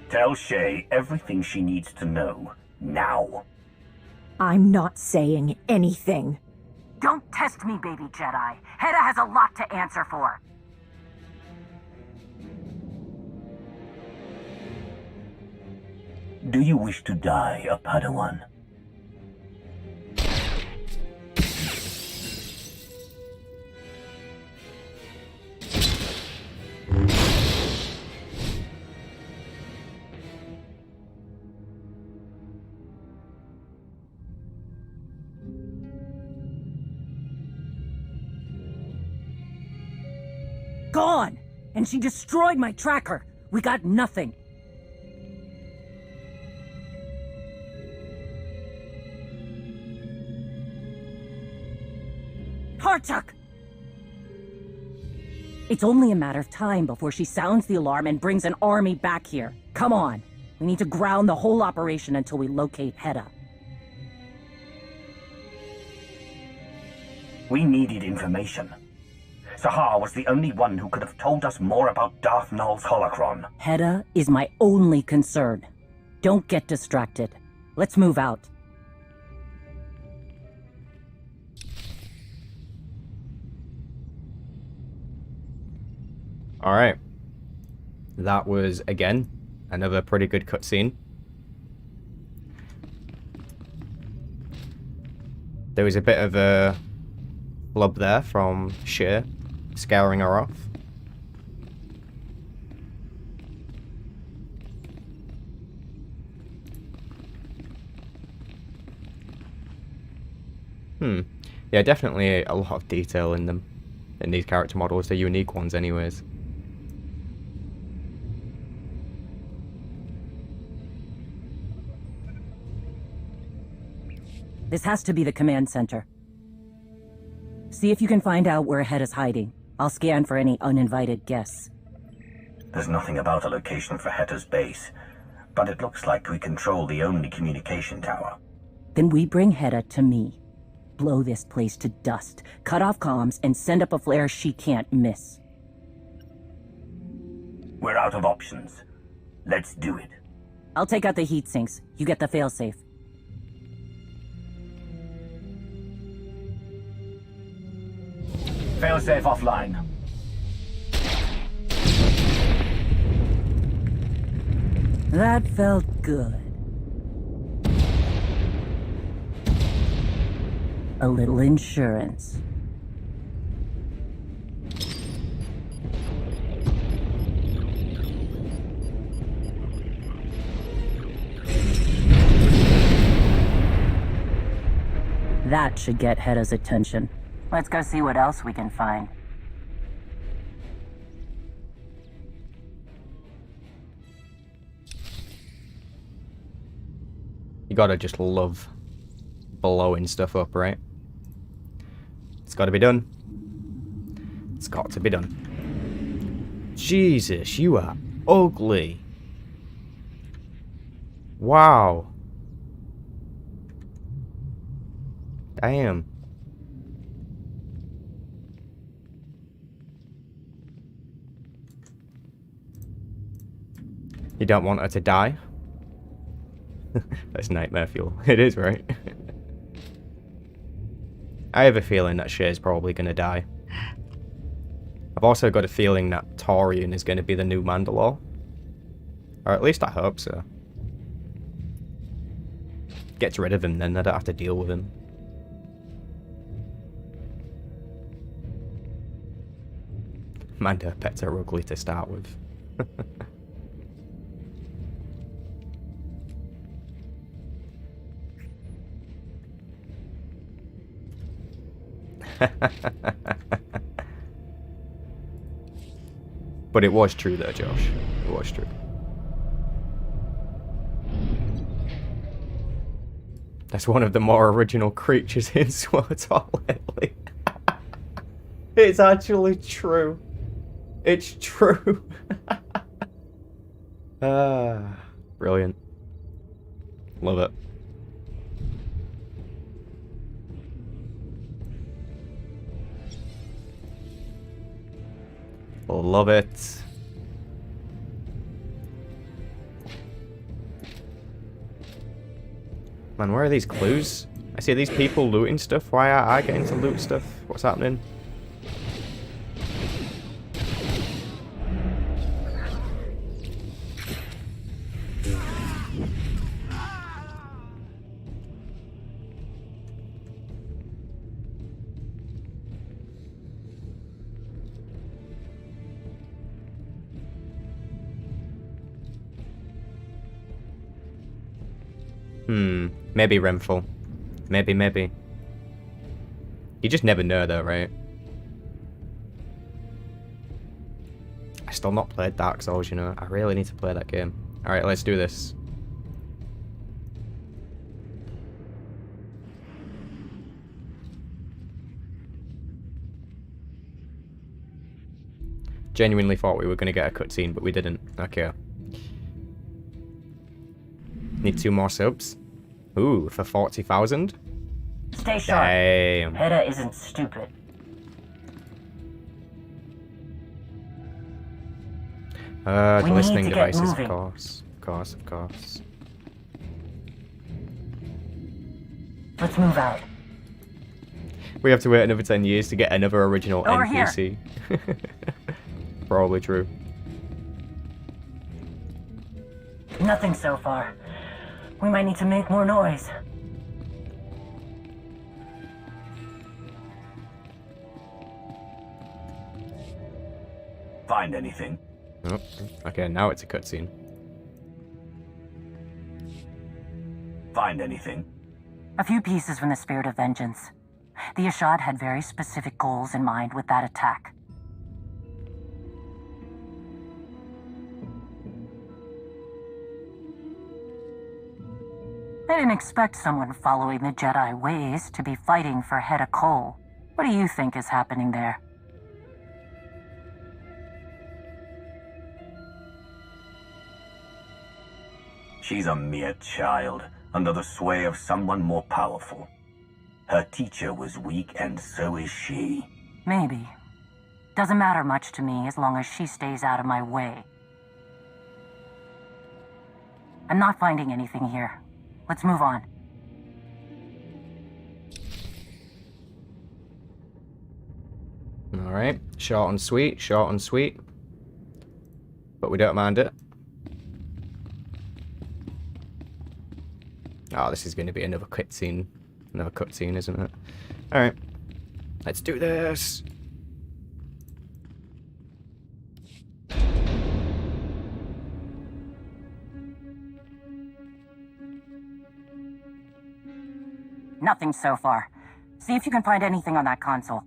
Tell Shay everything she needs to know, now. I'm not saying anything. Don't test me, baby Jedi. Hedda has a lot to answer for. Do you wish to die a Padawan? Gone! And she destroyed my tracker. We got nothing. Harchuk! It's only a matter of time before she sounds the alarm and brings an army back here. Come on. We need to ground the whole operation until we locate Hedda. We needed information. Sahar was the only one who could have told us more about Darth Null's holocron. Hedda is my only concern. Don't get distracted. Let's move out. Alright. That was, again, another pretty good cutscene. There was a bit of a flub there from Shea, scouring her off. Yeah, definitely a lot of detail in them. In these character models, they're unique ones anyways. This has to be the command center. See if you can find out where Hedda's hiding. I'll scan for any uninvited guests. There's nothing about a location for Hedda's base, but it looks like we control the only communication tower. Then we bring Hedda to me. Blow this place to dust, cut off comms, and send up a flare she can't miss. We're out of options. Let's do it. I'll take out the heat sinks. You get the failsafe. Failsafe offline. That felt good. A little insurance. That should get Hedda's attention. Let's go see what else we can find. You gotta just love blowing stuff up, right? It's gotta be done. It's got to be done. Jesus, you are ugly. Wow. Damn. You don't want her to die? That's nightmare fuel. It is, right? I have a feeling that Shea's probably going to die. I've also got a feeling that Torian is going to be the new Mandalore. Or at least I hope so. Gets rid of him, then I don't have to deal with him. Mando pets are ugly to start with. But it was true though, Josh. It was true. That's one of the more original creatures in SWTOR lately. It's actually true. It's true. Brilliant. Love it. Love it. Man, where are these clues? I see these people looting stuff. Why are I getting to loot stuff? What's happening? Maybe Renful. Maybe. You just never know though, right? I still not played Dark Souls, you know. I really need to play that game. Alright, let's do this. Genuinely thought we were going to get a cutscene, but we didn't. Okay. Need 2 more subs. Ooh, for 40,000? Stay sharp. Damn. Hedda isn't stupid. The We listening need to get devices, of moving. course. Let's move out. We have to wait another 10 years to get another original Over NPC. probably true. Nothing so far. We might need to make more noise. Find anything? Oh, okay, now it's a cutscene. Find anything? A few pieces from the Spirit of Vengeance. The Ashad had very specific goals in mind with that attack. I didn't expect someone following the Jedi ways to be fighting for Hedda Cole. What do you think is happening there? She's a mere child, under the sway of someone more powerful. Her teacher was weak, and so is she. Maybe. Doesn't matter much to me as long as she stays out of my way. I'm not finding anything here. Let's move on. Alright, short and sweet, short and sweet. But we don't mind it. Oh, this is going to be another cutscene. Another cutscene, isn't it? Alright. Let's do this. Nothing so far. See if you can find anything on that console.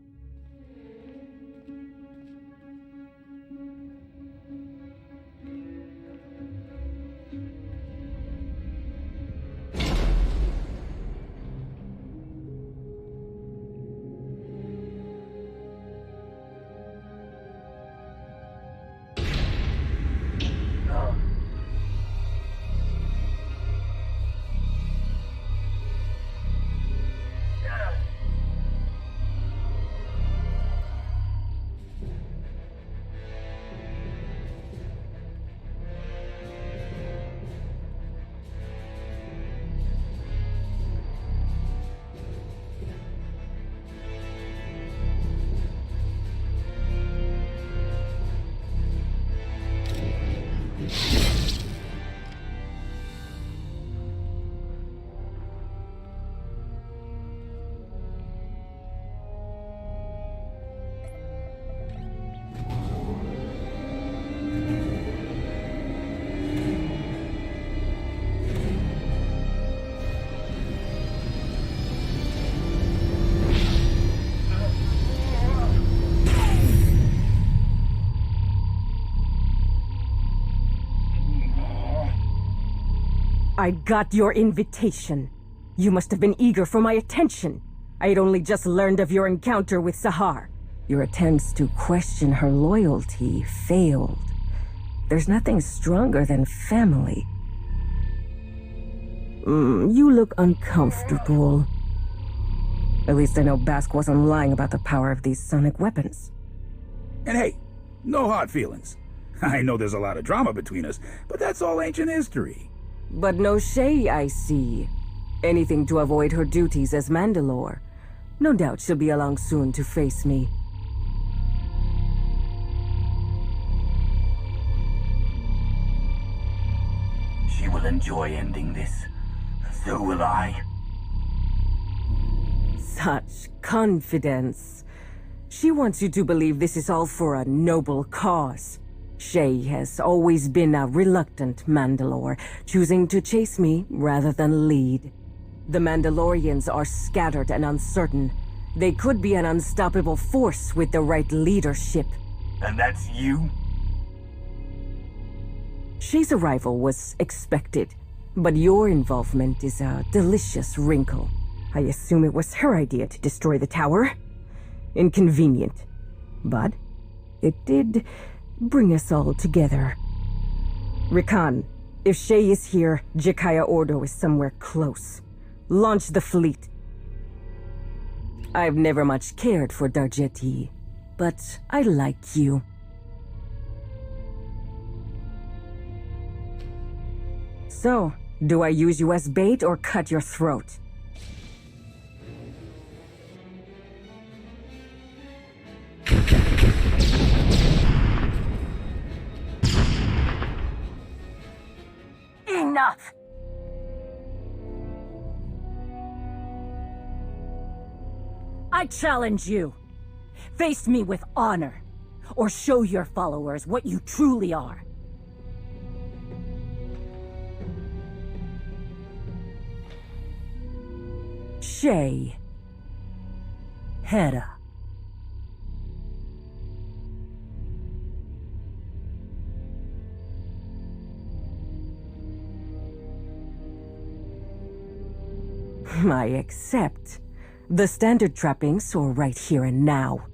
I got your invitation. You must have been eager for my attention. I had only just learned of your encounter with Sahar. Your attempts to question her loyalty failed. There's nothing stronger than family. You look uncomfortable. At least I know Bask wasn't lying about the power of these sonic weapons. And hey, no hard feelings. I know there's a lot of drama between us, but that's all ancient history. But no Shay, I see. Anything to avoid her duties as Mandalore. No doubt she'll be along soon to face me. She will enjoy ending this. So will I. Such confidence. She wants you to believe this is all for a noble cause. Shay has always been a reluctant Mandalore, choosing to chase me rather than lead. The Mandalorians are scattered and uncertain. They could be an unstoppable force with the right leadership. And that's you? Shay's arrival was expected, but your involvement is a delicious wrinkle. I assume it was her idea to destroy the tower. Inconvenient. But it did bring us all together. Rikan, if Shay is here, Jakaya Ordo is somewhere close. Launch the fleet. I've never much cared for Darjeti, but I like you. So, do I use you as bait or cut your throat? enough. I challenge you. Face me with honor, or show your followers what you truly are. Shay. Hera. I accept. The standard trappings are right here and now.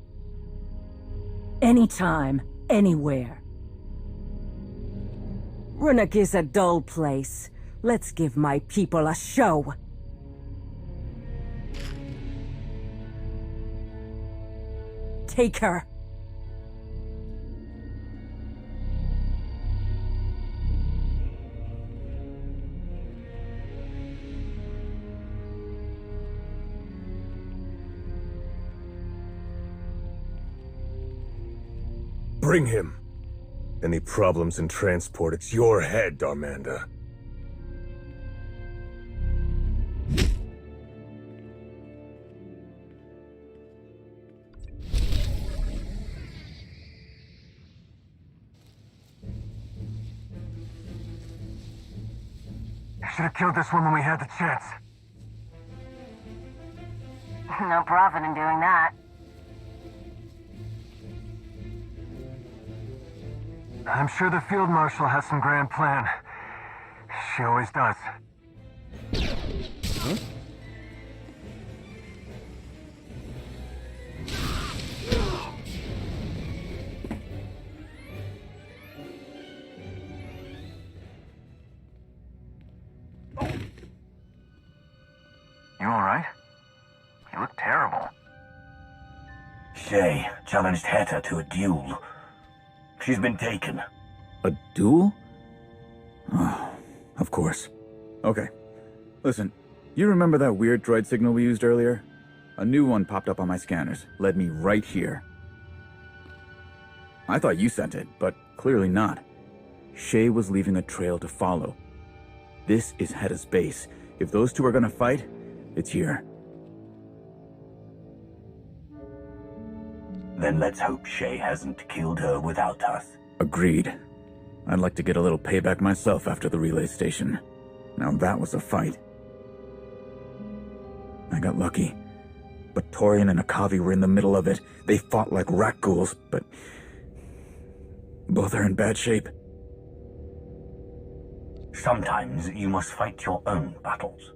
Anytime, anywhere. Ruhnuk is a dull place. Let's give my people a show. Take her. Bring him. Any problems in transport, it's your head, Darmanda. Should have killed this one when we had the chance. No profit in doing that. I'm sure the Field Marshal has some grand plan. She always does. Huh? You alright? You look terrible. Shay challenged Heta to a duel. She's been taken. A duel? Oh, of course. Okay. Listen, you remember that weird droid signal we used earlier? A new one popped up on my scanners, led me right here. I thought you sent it, but clearly not. Shay was leaving a trail to follow. This is Heta's base. If those two are gonna fight, it's here. Then let's hope Shay hasn't killed her without us. Agreed. I'd like to get a little payback myself after the relay station. Now that was a fight. I got lucky. But Torian and Akavi were in the middle of it. They fought like rat ghouls, but both are in bad shape. Sometimes you must fight your own battles.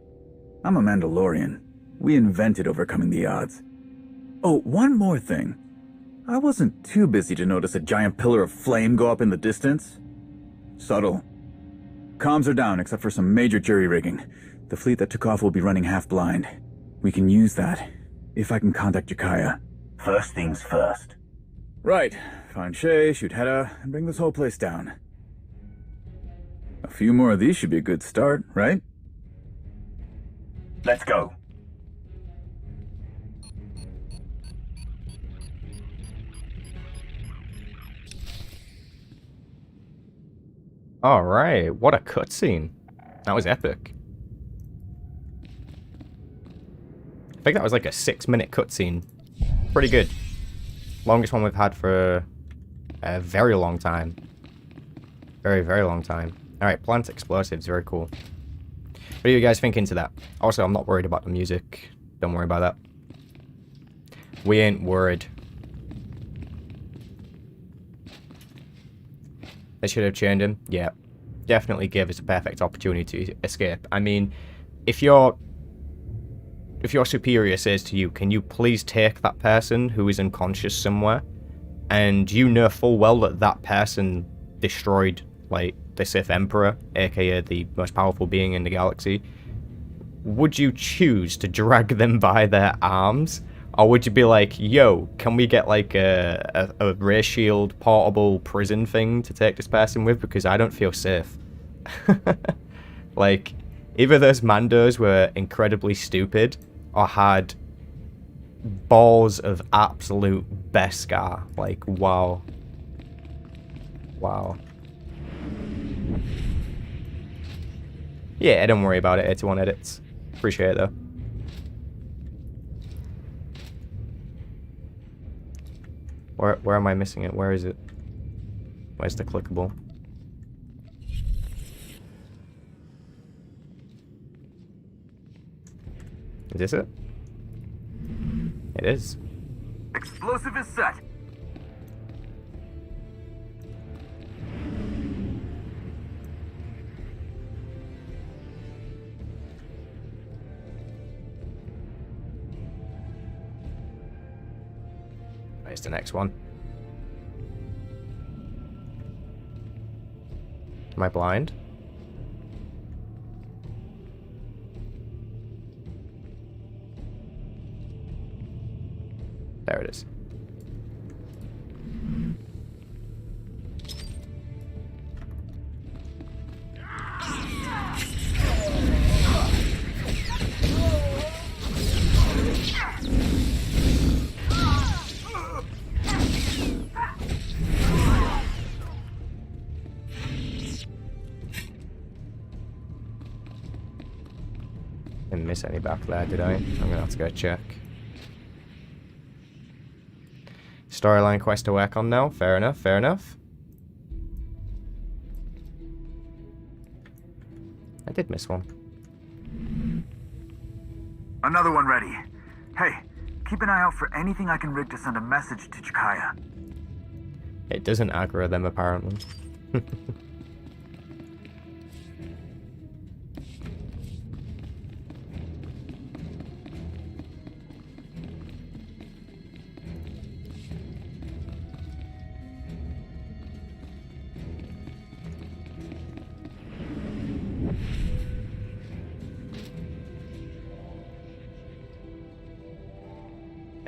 I'm a Mandalorian. We invented overcoming the odds. Oh, one more thing. I wasn't too busy to notice a giant pillar of flame go up in the distance. Subtle. Comms are down except for some major jury-rigging. The fleet that took off will be running half-blind. We can use that, if I can contact Jakaya. First things first. Right. Find Shay, shoot Heta, and bring this whole place down. A few more of these should be a good start, right? Let's go. Alright, what a cutscene. That was epic. I think that was like a 6-minute cutscene. Pretty good. Longest one we've had for a very long time. Very, very long time. Alright, plant explosives, very cool. What do you guys think into that? Also, I'm not worried about the music. Don't worry about that. We ain't worried. They should have chained him. Yeah. Definitely gave us a perfect opportunity to escape. I mean, if your superior says to you, can you please take that person who is unconscious somewhere? And you know full well that that person destroyed, like, the Sith Emperor, aka the most powerful being in the galaxy. Would you choose to drag them by their arms? Or would you be like, yo, can we get like a ray shield portable prison thing to take this person with? Because I don't feel safe. Like, either those Mandos were incredibly stupid or had balls of absolute Beskar. Like, wow. Wow. Yeah, don't worry about it. 81 edits. Appreciate it, though. Where am I missing it? Where is it? Where's the clickable? Is this it? It is. Explosive is set. Where's the next one? Am I blind? There it is. Didn't miss any back there, did I? I'm gonna have to go check. Storyline quest to work on now. Fair enough, fair enough. I did miss one. Another one ready. Hey, keep an eye out for anything I can rig to send a message to Jakaya. It doesn't aggro them, apparently.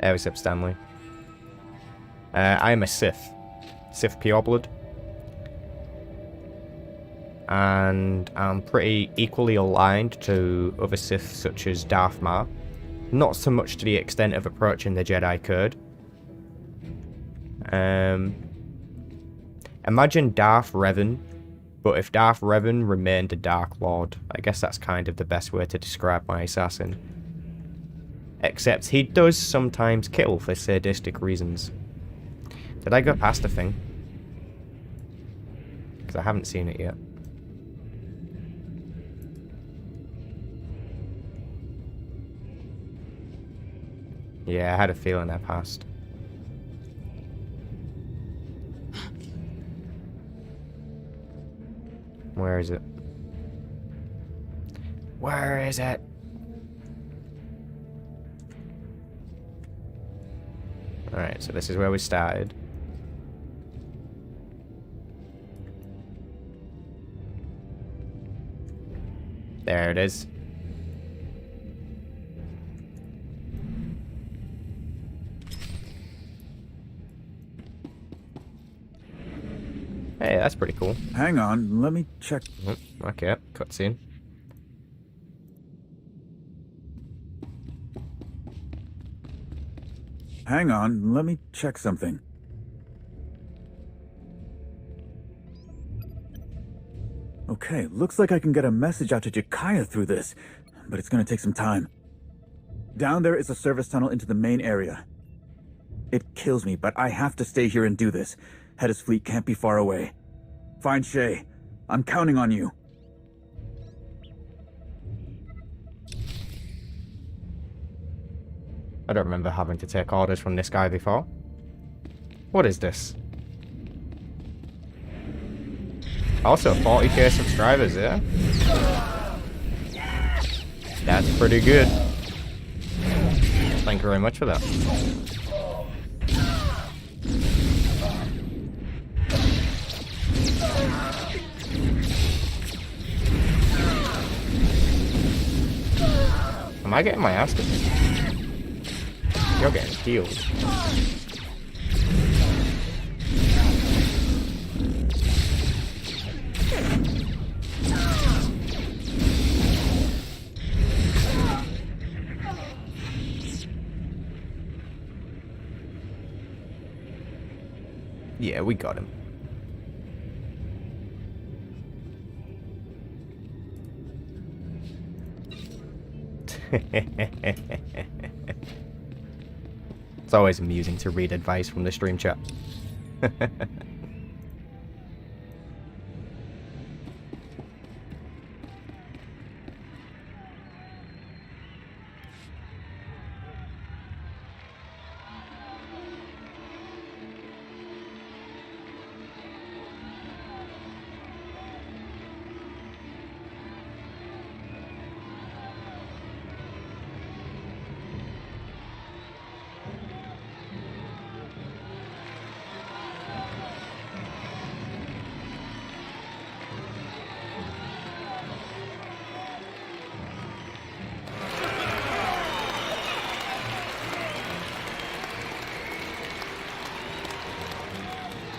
What's up, Stanley? I am a Sith. Sith pureblood. And I'm pretty equally aligned to other Sith such as Darth Maul. Not so much to the extent of approaching the Jedi Code. Imagine Darth Revan, but if Darth Revan remained a Dark Lord. I guess that's kind of the best way to describe my assassin. Except he does sometimes kill for sadistic reasons. Did I go past the thing? Because I haven't seen it yet. Yeah, I had a feeling I passed. Where is it? Where is it? Alright, so this is where we started. There it is. Hey, that's pretty cool. Hang on, let me check. Okay, cutscene. Hang on, let me check something. Okay, looks like I can get a message out to Jakaya through this, but it's gonna take some time. Down there is a service tunnel into the main area. It kills me, but I have to stay here and do this. Hedda's fleet can't be far away. Find Shay. I'm counting on you. I don't remember having to take orders from this guy before. What is this? Also, 40k subscribers, yeah? That's pretty good. Thank you very much for that. Am I getting my ass kicked? You're getting healed. Yeah, we got him. It's always amusing to read advice from the stream chat.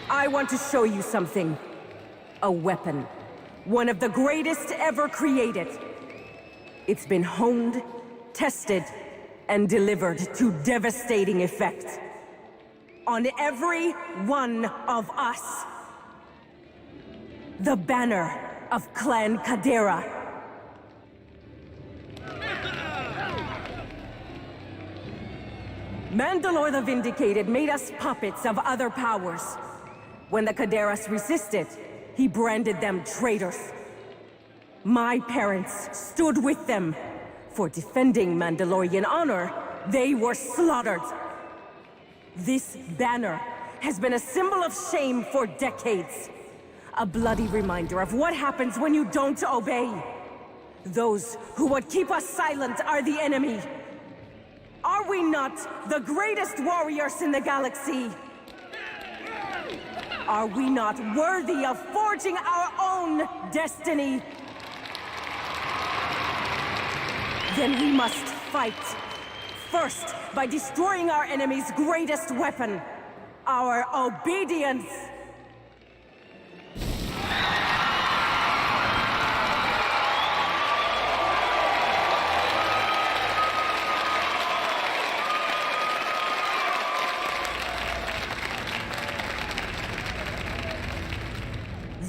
I want to show you something. A weapon. One of the greatest ever created. It's been honed, tested, and delivered to devastating effect. On every one of us. The banner of Clan Kadera. Mandalore the Vindicated made us puppets of other powers. When the Kaderas resisted, he branded them traitors. My parents stood with them. For defending Mandalorian honor, they were slaughtered. This banner has been a symbol of shame for decades. A bloody reminder of what happens when you don't obey. Those who would keep us silent are the enemy. Are we not the greatest warriors in the galaxy? Are we not worthy of forging our own destiny? Then we must fight. First, by destroying our enemy's greatest weapon, our obedience.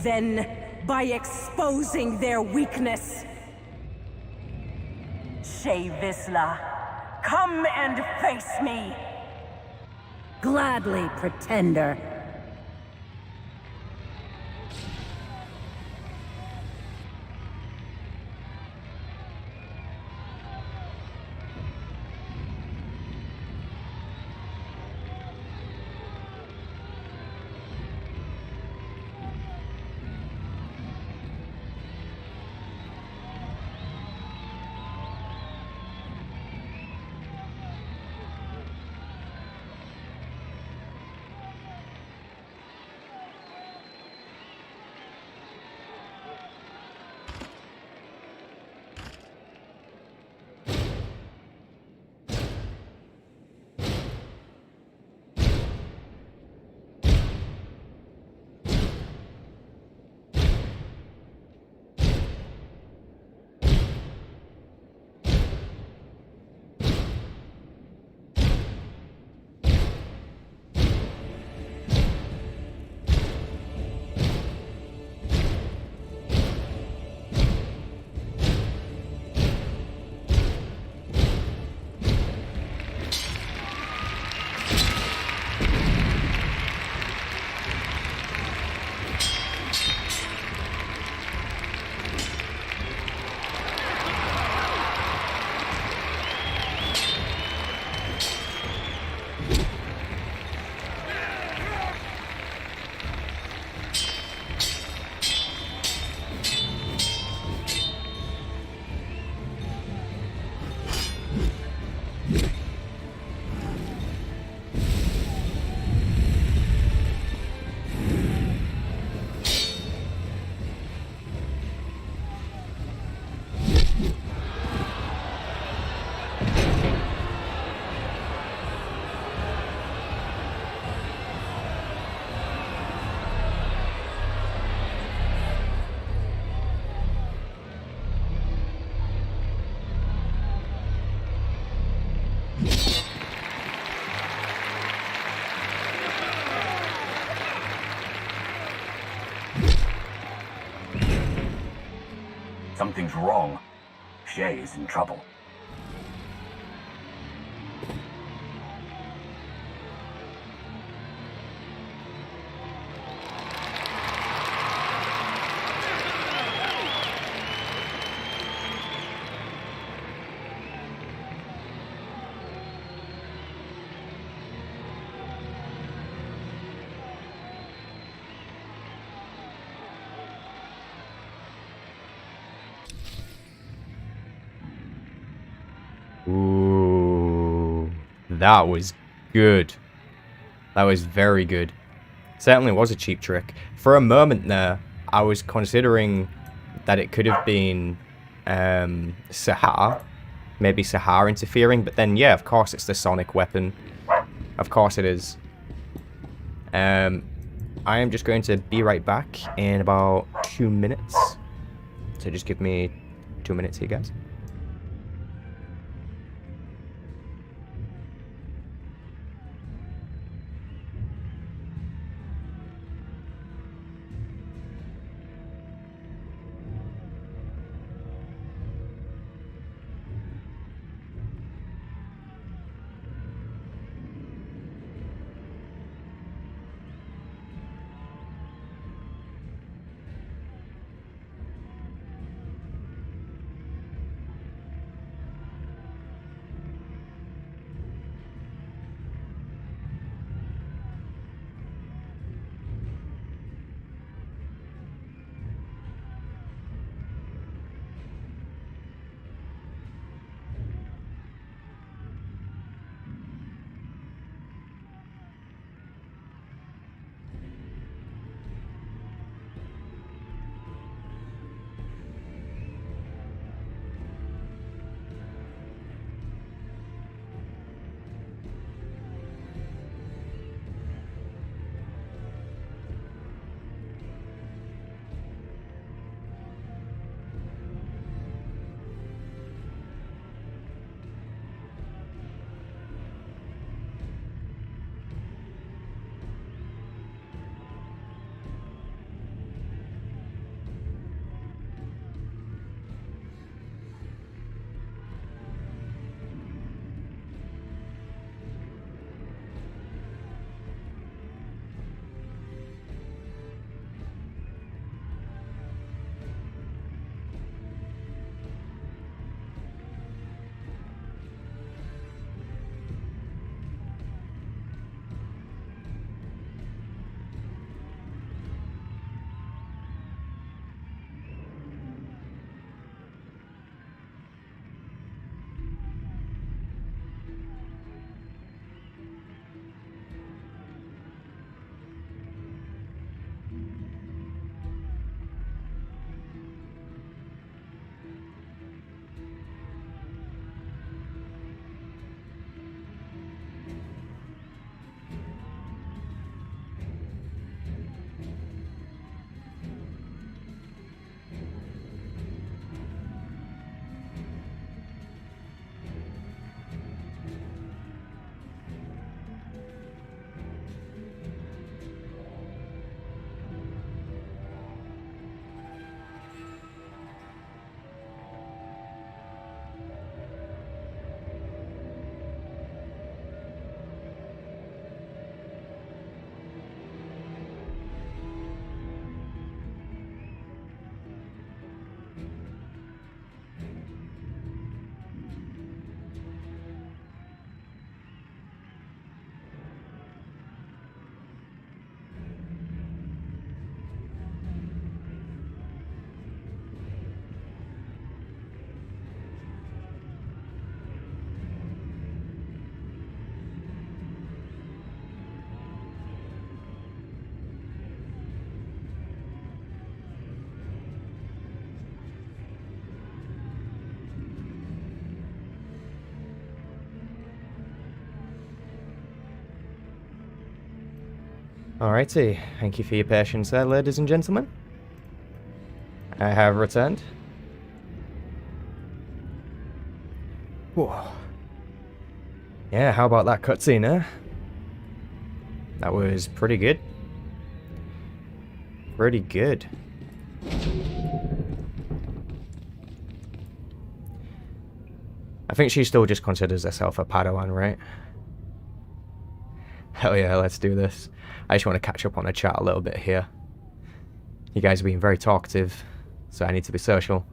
Then, by exposing their weakness. Shay Vizsla, come and face me! Gladly, Pretender. Something's wrong. Shay is in trouble. That was good. That was very good. Certainly was a cheap trick. For a moment there, I was considering that it could have been Sahar. Maybe Sahar interfering, but then, yeah, of course it's the sonic weapon. Of course it is. I am just going to be right back in about 2 minutes. So just give me 2 minutes here, guys. Alrighty, thank you for your patience there, ladies and gentlemen. I have returned. Whoa. Yeah, how about that cutscene, eh? That was pretty good. Pretty good. I think she still just considers herself a Padawan, right? Hell yeah, let's do this. I just want to catch up on the chat a little bit here. You guys are being very talkative, so I need to be social.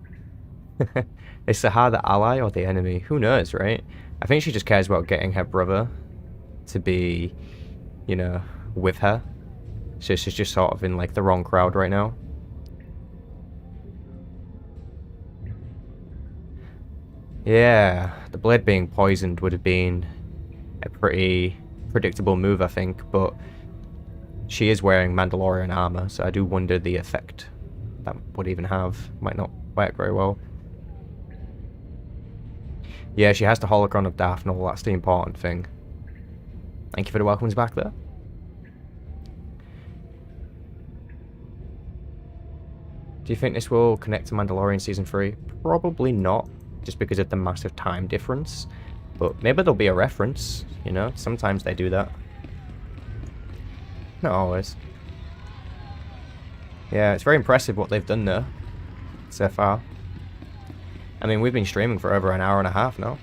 Is Sahar the ally or the enemy? Who knows, right? I think she just cares about getting her brother to be, you know, with her. So she's just sort of in, like, the wrong crowd right now. Yeah, the blade being poisoned would have been a pretty predictable move, I think, but she is wearing Mandalorian armor, so I do wonder the effect that would even have. Might not work very well. Yeah, she has the holocron of Daphne, that's the important thing. Thank you for the welcomes back there. Do you think this will connect to Mandalorian Season 3? Probably not, just because of the massive time difference. But maybe there'll be a reference, you know? Sometimes they do that. Not always. Yeah, it's very impressive what they've done there so far. I mean, we've been streaming for over an hour and a half now.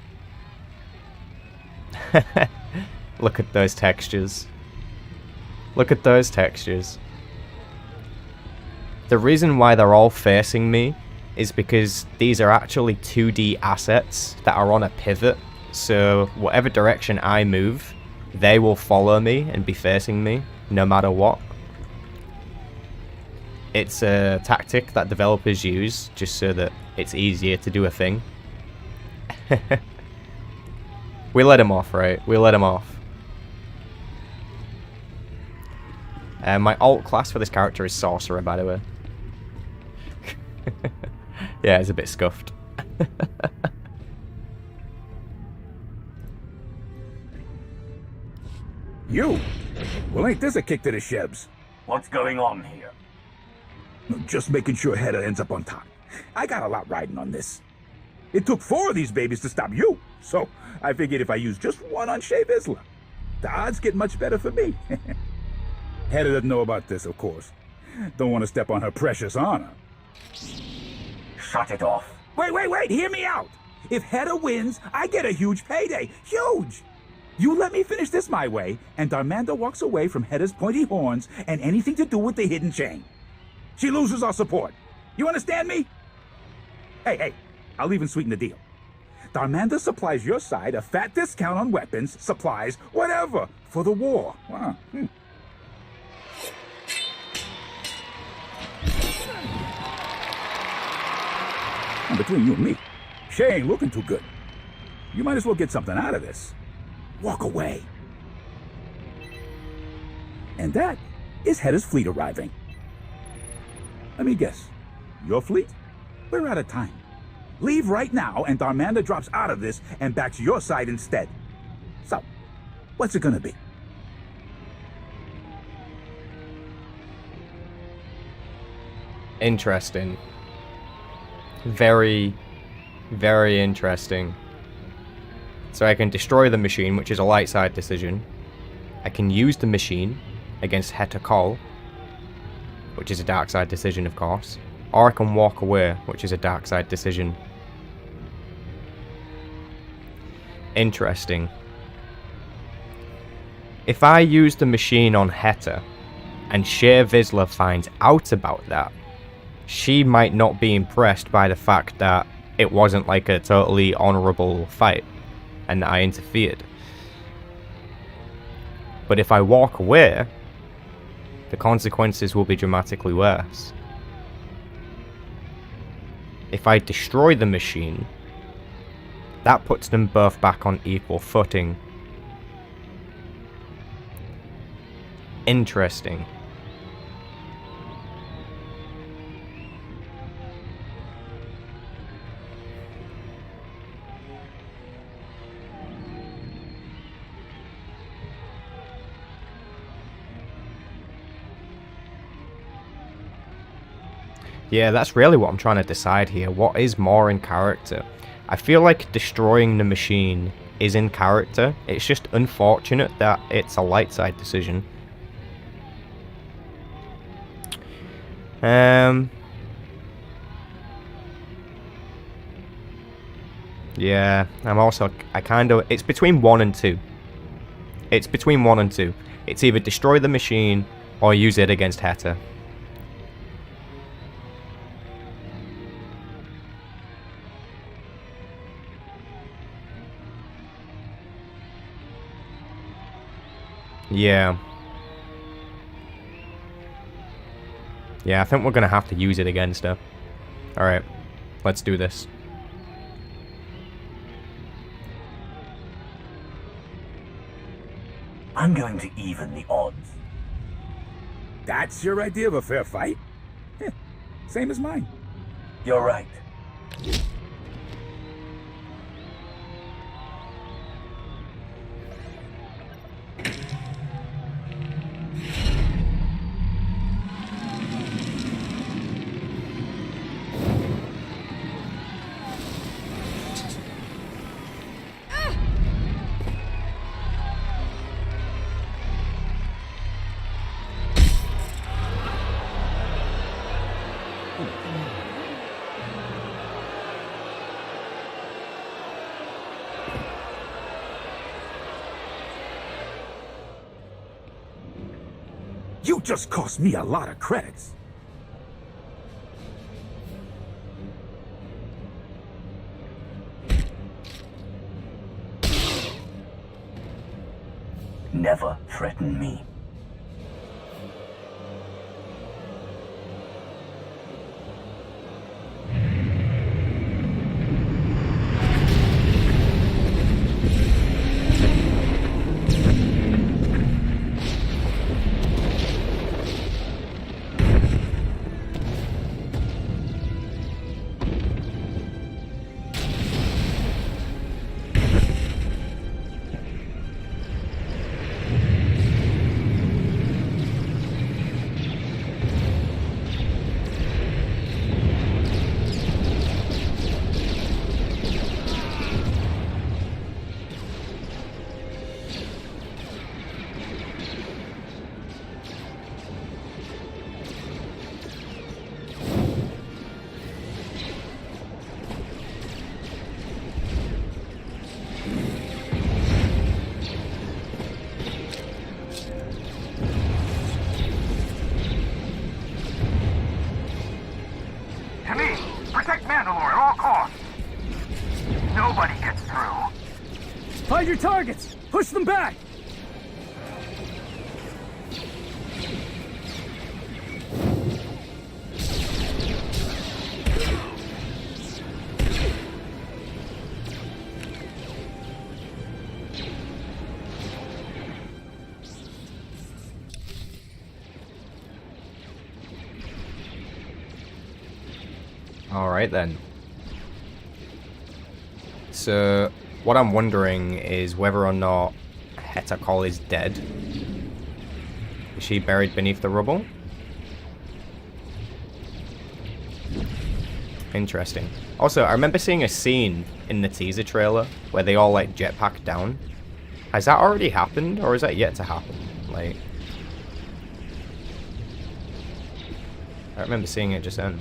Look at those textures. Look at those textures. The reason why they're all facing me is because these are actually 2D assets that are on a pivot. So whatever direction I move, they will follow me and be facing me no matter what. It's a tactic that developers use just so that it's easier to do a thing. We let him off, right? We let him off. My alt class for this character is Sorcerer, by the way. Yeah, it's a bit scuffed. You? Well, ain't this a kick to the shebs? What's going on here? Just making sure Hedda ends up on top. I got a lot riding on this. It took 4 of these babies to stop you, so I figured if I use just one on Shae Vizsla, the odds get much better for me. Hedda doesn't know about this, of course. Don't want to step on her precious honor. Shut it off. Wait, hear me out. If Hedda wins, I get a huge payday. Huge! You let me finish this my way, and Darmanda walks away from Hedda's pointy horns and anything to do with the hidden chain. She loses our support. You understand me? Hey, I'll even sweeten the deal. Darmanda supplies your side a fat discount on weapons, supplies, whatever, for the war. Wow. And between you and me, Shae ain't looking too good. You might as well get something out of this. Walk away. And that is Hedda's fleet arriving. Let me guess. Your fleet? We're out of time. Leave right now, and Darmanda drops out of this and backs your side instead. So, what's it gonna be? Interesting. Very, very interesting. So I can destroy the machine, which is a light side decision. I can use the machine against Heta Kol, which is a dark side decision, of course. Or I can walk away, which is a dark side decision. Interesting. If I use the machine on Heta, and Shae Vizsla finds out about that, she might not be impressed by the fact that it wasn't like a totally honorable fight, and that I interfered. But if I walk away, the consequences will be dramatically worse. If I destroy the machine, that puts them both back on equal footing. Interesting. Yeah, that's really what I'm trying to decide here. What is more in character? I feel like destroying the machine is in character. It's just unfortunate that it's a light side decision. Yeah, it's between 1 and 2. It's between 1 and 2. It's either destroy the machine or use it against Heta. Yeah. Yeah, I think we're gonna have to use it against her. Alright, let's do this. I'm going to even the odds. That's your idea of a fair fight? Heh, same as mine. You're right. You just cost me a lot of credits. Never threaten me. To me, protect Mandalore at all costs. Nobody gets through. Find your targets! Push them back! Alright then. So, what I'm wondering is whether or not Hetakol is dead. Is she buried beneath the rubble? Interesting. Also, I remember seeing a scene in the teaser trailer where they all like jetpack down. Has that already happened, or is that yet to happen? Like, I remember seeing it just then.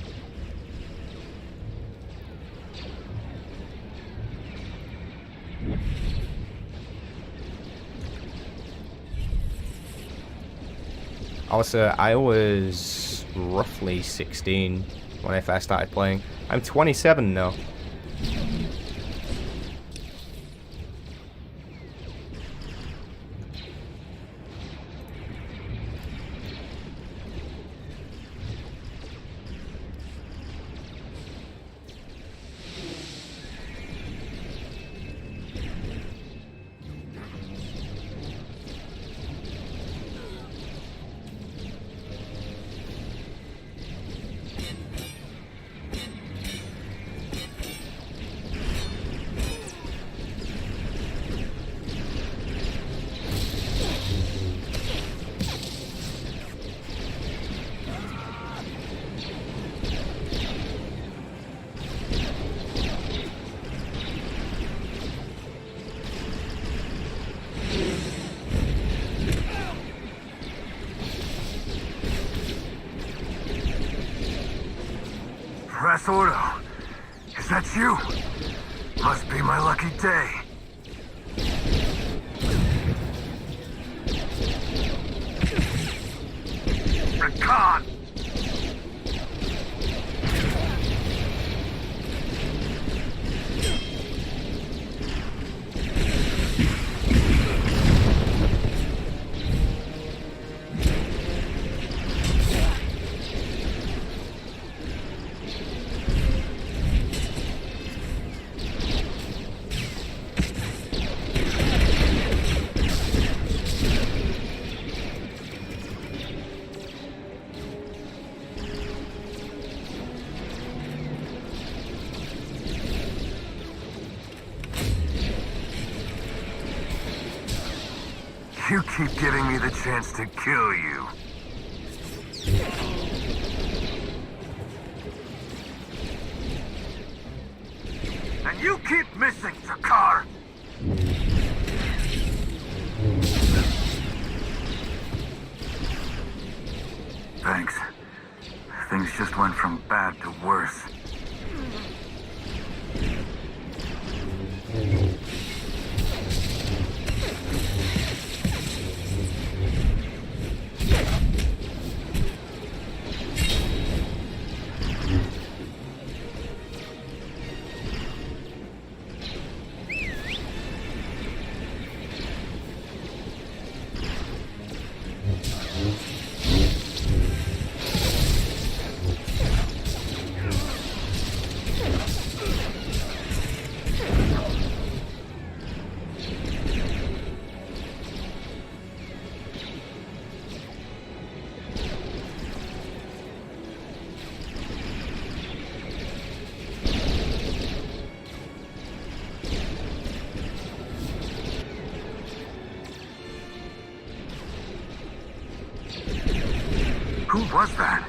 Also, I was roughly 16 when I first started playing. I'm 27 now. Press Ordo. Is that you? Must be my lucky day. Recon! You keep giving me the chance to kill you. And you keep missing, Takar! Thanks. Things just went from bad to worse. Who was that?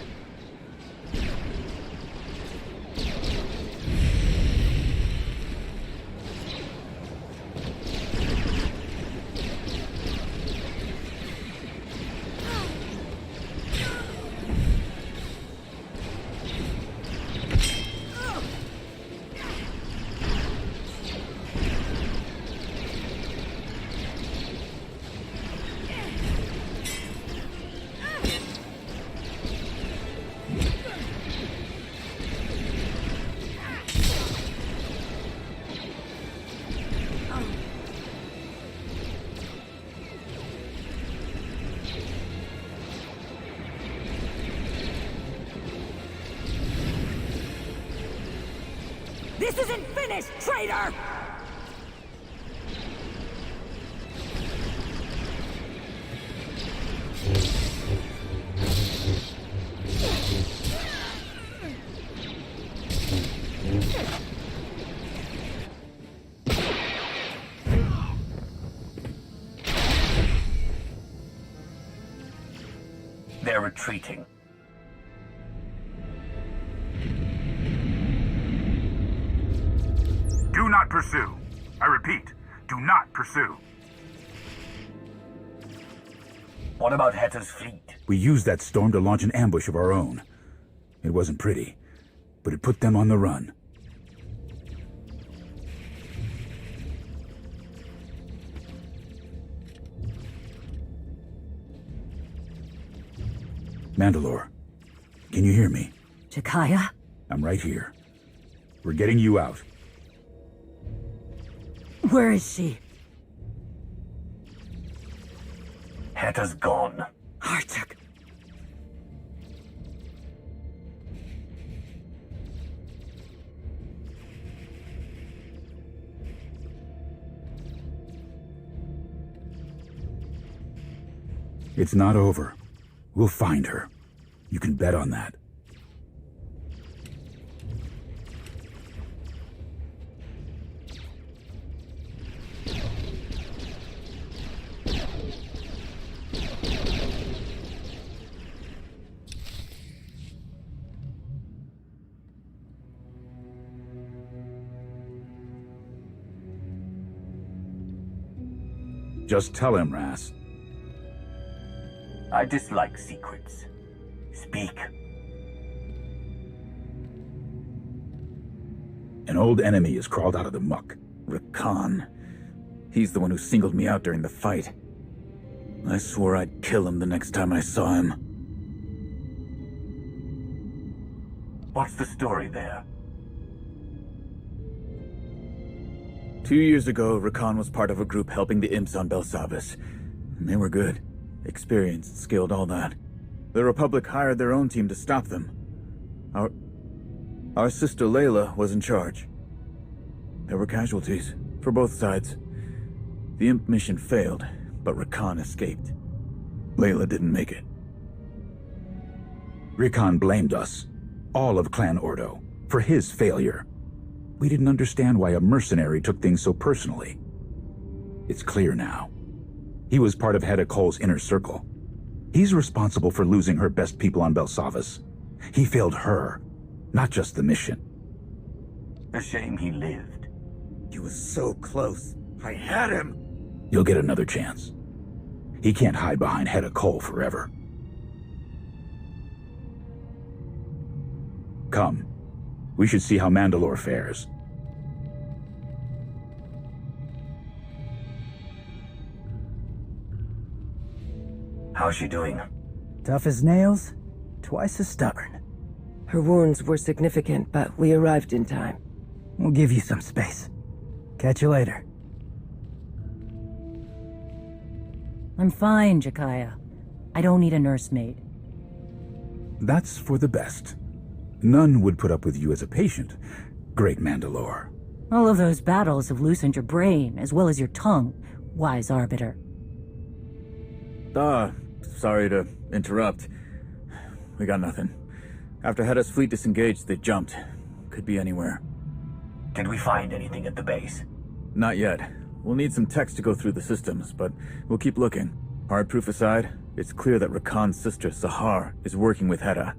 This isn't finished, traitor! They're retreating. Do not pursue. I repeat, do not pursue. What about Hetter's fleet? We used that storm to launch an ambush of our own. It wasn't pretty, but it put them on the run. Mandalore, can you hear me? Jakaya? I'm right here. We're getting you out. Where is she? Hetter's gone. Artuk. It's not over. We'll find her. You can bet on that. Just tell him, Ras. I dislike secrets. Speak. An old enemy has crawled out of the muck. Rakan. He's the one who singled me out during the fight. I swore I'd kill him the next time I saw him. What's the story there? 2 years ago, Rakan was part of a group helping the imps on Belsavis. And they were good. Experienced, skilled, all that. The Republic hired their own team to stop them. Our sister Layla was in charge. There were casualties, for both sides. The imp mission failed, but Rakan escaped. Layla didn't make it. Rakan blamed us, all of Clan Ordo, for his failure. We didn't understand why a mercenary took things so personally. It's clear now. He was part of Hedda Cole's inner circle. He's responsible for losing her best people on Belsavis. He failed her, not just the mission. A shame he lived. He was so close. I had him! You'll get another chance. He can't hide behind Hedda Cole forever. Come. We should see how Mandalore fares. How's she doing? Tough as nails, twice as stubborn. Her wounds were significant, but we arrived in time. We'll give you some space. Catch you later. I'm fine, Jakaya. I don't need a nursemaid. That's for the best. None would put up with you as a patient, great Mandalore. All of those battles have loosened your brain, as well as your tongue, wise arbiter. Sorry to interrupt. We got nothing. After Hedda's fleet disengaged, they jumped. Could be anywhere. Did we find anything at the base? Not yet. We'll need some text to go through the systems, but we'll keep looking. Hard proof aside, it's clear that Rakan's sister, Sahar, is working with Hedda.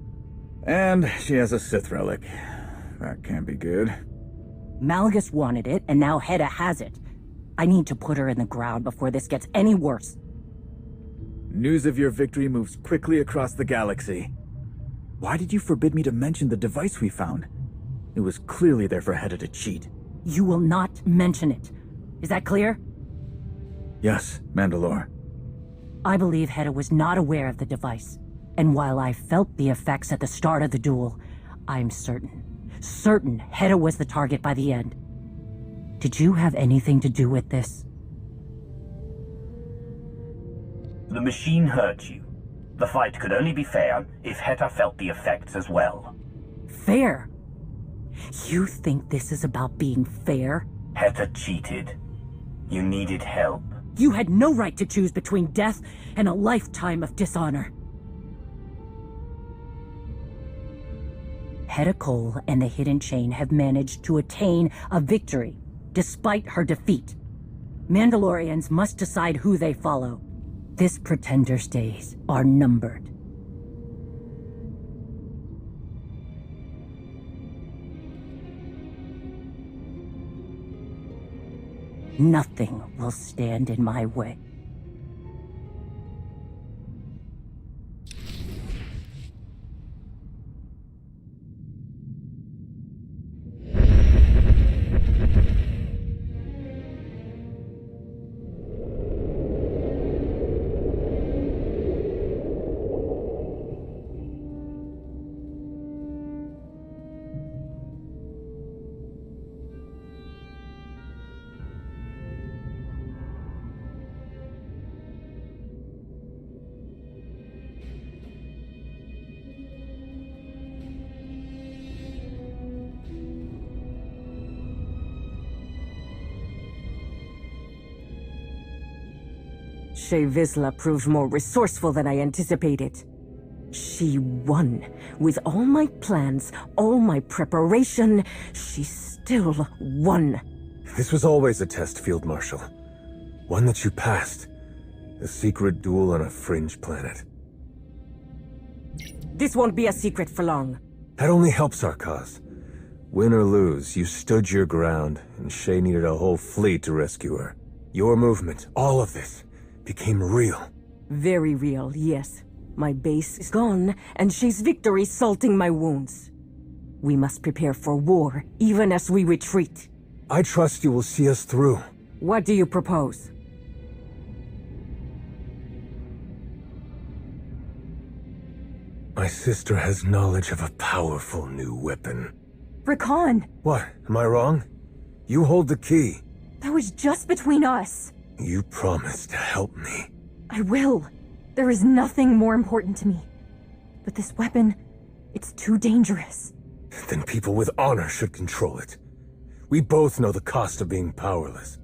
And she has a Sith relic. That can't be good. Malgus wanted it, and now Hedda has it. I need to put her in the ground before this gets any worse. News of your victory moves quickly across the galaxy. Why did you forbid me to mention the device we found? It was clearly there for Hedda to cheat. You will not mention it. Is that clear? Yes, Mandalore. I believe Hedda was not aware of the device. And while I felt the effects at the start of the duel, I'm certain Hedda was the target by the end. Did you have anything to do with this? The machine hurt you. The fight could only be fair if Hedda felt the effects as well. Fair? You think this is about being fair? Hedda cheated. You needed help. You had no right to choose between death and a lifetime of dishonor. Hedda Cole and the Hidden Chain have managed to attain a victory, despite her defeat. Mandalorians must decide who they follow. This Pretender's days are numbered. Nothing will stand in my way. Shay Vizsla proved more resourceful than I anticipated. She won. With all my plans, all my preparation, she still won. This was always a test, Field Marshal. One that you passed. A secret duel on a fringe planet. This won't be a secret for long. That only helps our cause. Win or lose, you stood your ground, and Shay needed a whole fleet to rescue her. Your movement, all of this, became real. Very real, yes. My base is gone, and Shay's victory salting my wounds. We must prepare for war, even as we retreat. I trust you will see us through. What do you propose? My sister has knowledge of a powerful new weapon. Rakan! What? Am I wrong? You hold the key. That was just between us. You promised to help me. I will. There is nothing more important to me. But this weapon, it's too dangerous. Then people with honor should control it. We both know the cost of being powerless.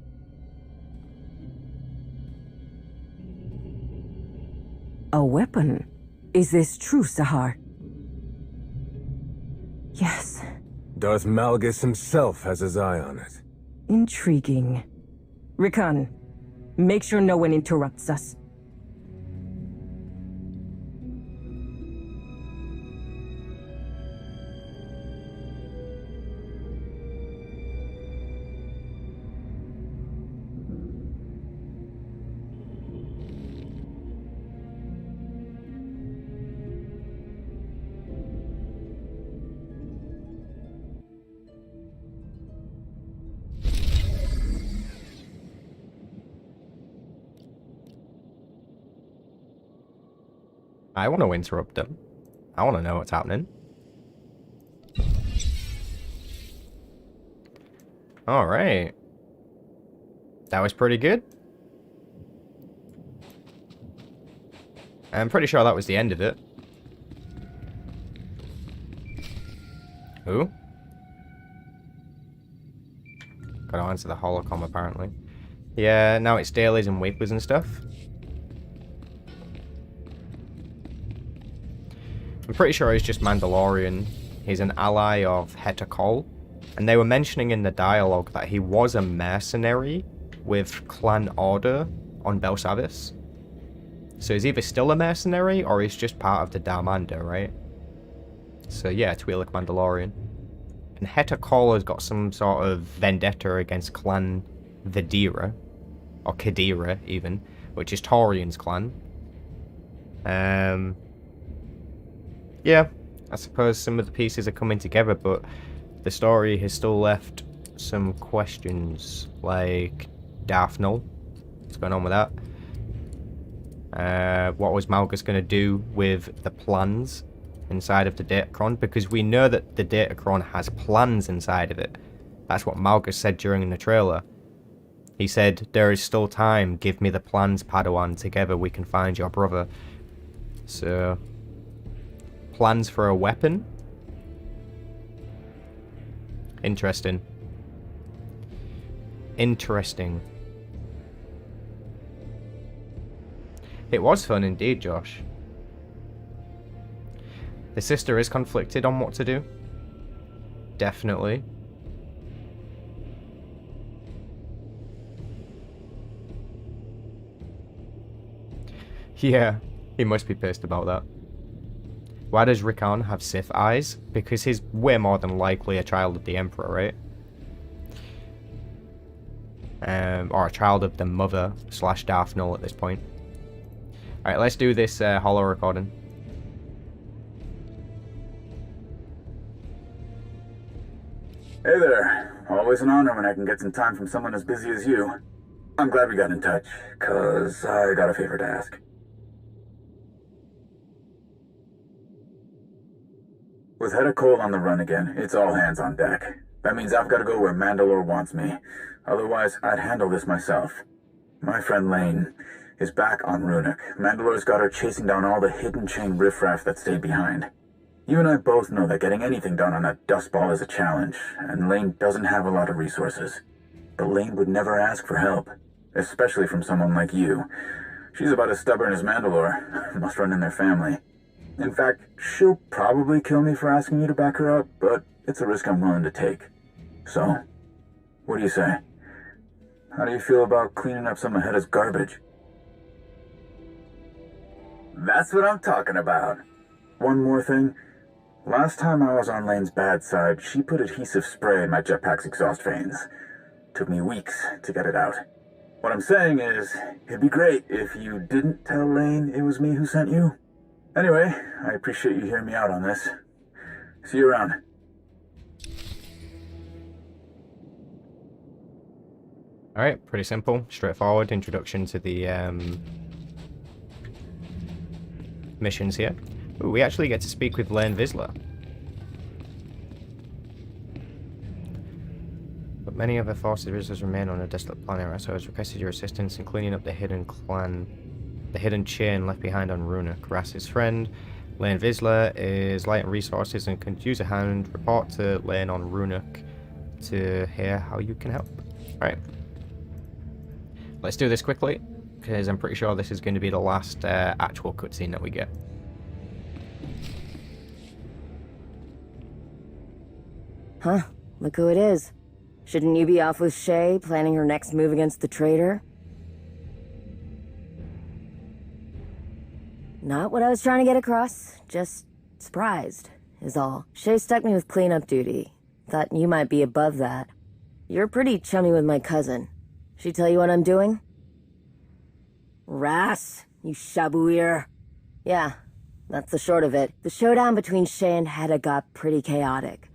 A weapon? Is this true, Sahar? Yes. Darth Malgus himself has his eye on it. Intriguing. Rakan, Make sure no one interrupts us. I want to interrupt them. I want to know what's happening. Alright. That was pretty good. I'm pretty sure that was the end of it. Who? Gotta answer the holocom apparently. Yeah, now it's dailies and weeklies and stuff. I'm pretty sure he's just Mandalorian. He's an ally of KOTOR. And they were mentioning in the dialogue that he was a mercenary with Clan Order on Belsavis. So he's either still a mercenary or he's just part of the Darmanda, right? So yeah, Twi'lek Mandalorian. And KOTOR has got some sort of vendetta against Clan Videra, or Kadira even, which is Taurian's clan. Yeah, I suppose some of the pieces are coming together, but the story has still left some questions, like Darth Null. What's going on with that? What was Malgus going to do with the plans inside of the Datacron? Because we know that the Datacron has plans inside of it. That's what Malgus said during the trailer. He said, "There is still time, give me the plans, Padawan, together we can find your brother." So, plans for a weapon? Interesting. Interesting. It was fun indeed, Josh. The sister is conflicted on what to do. Definitely. Yeah, he must be pissed about that. Why does Rickon have Sith eyes? Because he's way more than likely a child of the Emperor, right? Or a child of the Mother / Darth Null at this point. Alright, let's do this holo recording. Hey there. Always an honor when I can get some time from someone as busy as you. I'm glad we got in touch, cause I got a favor to ask. With Hedda Cole on the run again, it's all hands on deck. That means I've got to go where Mandalore wants me. Otherwise, I'd handle this myself. My friend Lane is back on Ruhnuk. Mandalore's got her chasing down all the hidden chain riffraff that stayed behind. You and I both know that getting anything done on that dust ball is a challenge, and Lane doesn't have a lot of resources. But Lane would never ask for help, especially from someone like you. She's about as stubborn as Mandalore. Must run in their family. In fact, she'll probably kill me for asking you to back her up, but it's a risk I'm willing to take. So, what do you say? How do you feel about cleaning up some of Hedda's garbage? That's what I'm talking about. One more thing. Last time I was on Lane's bad side, she put adhesive spray in my jetpack's exhaust vanes. Took me weeks to get it out. What I'm saying is, it'd be great if you didn't tell Lane it was me who sent you. Anyway, I appreciate you hearing me out on this. See you around. Alright, pretty simple, straightforward introduction to the missions here. Ooh, we actually get to speak with Lane Vizsla. But many of the forces remain on a desolate planet, so I has requested your assistance in cleaning up the hidden chain left behind on Ruhnuk. Rass's friend, Lane Vizsla, is light on resources and could use a hand. Report to Lane on Ruhnuk to hear how you can help. Alright. Let's do this quickly, because I'm pretty sure this is going to be the last actual cutscene that we get. Huh? Look who it is. Shouldn't you be off with Shay, planning her next move against the traitor? Not what I was trying to get across. Just surprised, is all. Shay stuck me with cleanup duty. Thought you might be above that. You're pretty chummy with my cousin. She tell you what I'm doing? Ras, you shabuir. Yeah, that's the short of it. The showdown between Shay and Hedda got pretty chaotic.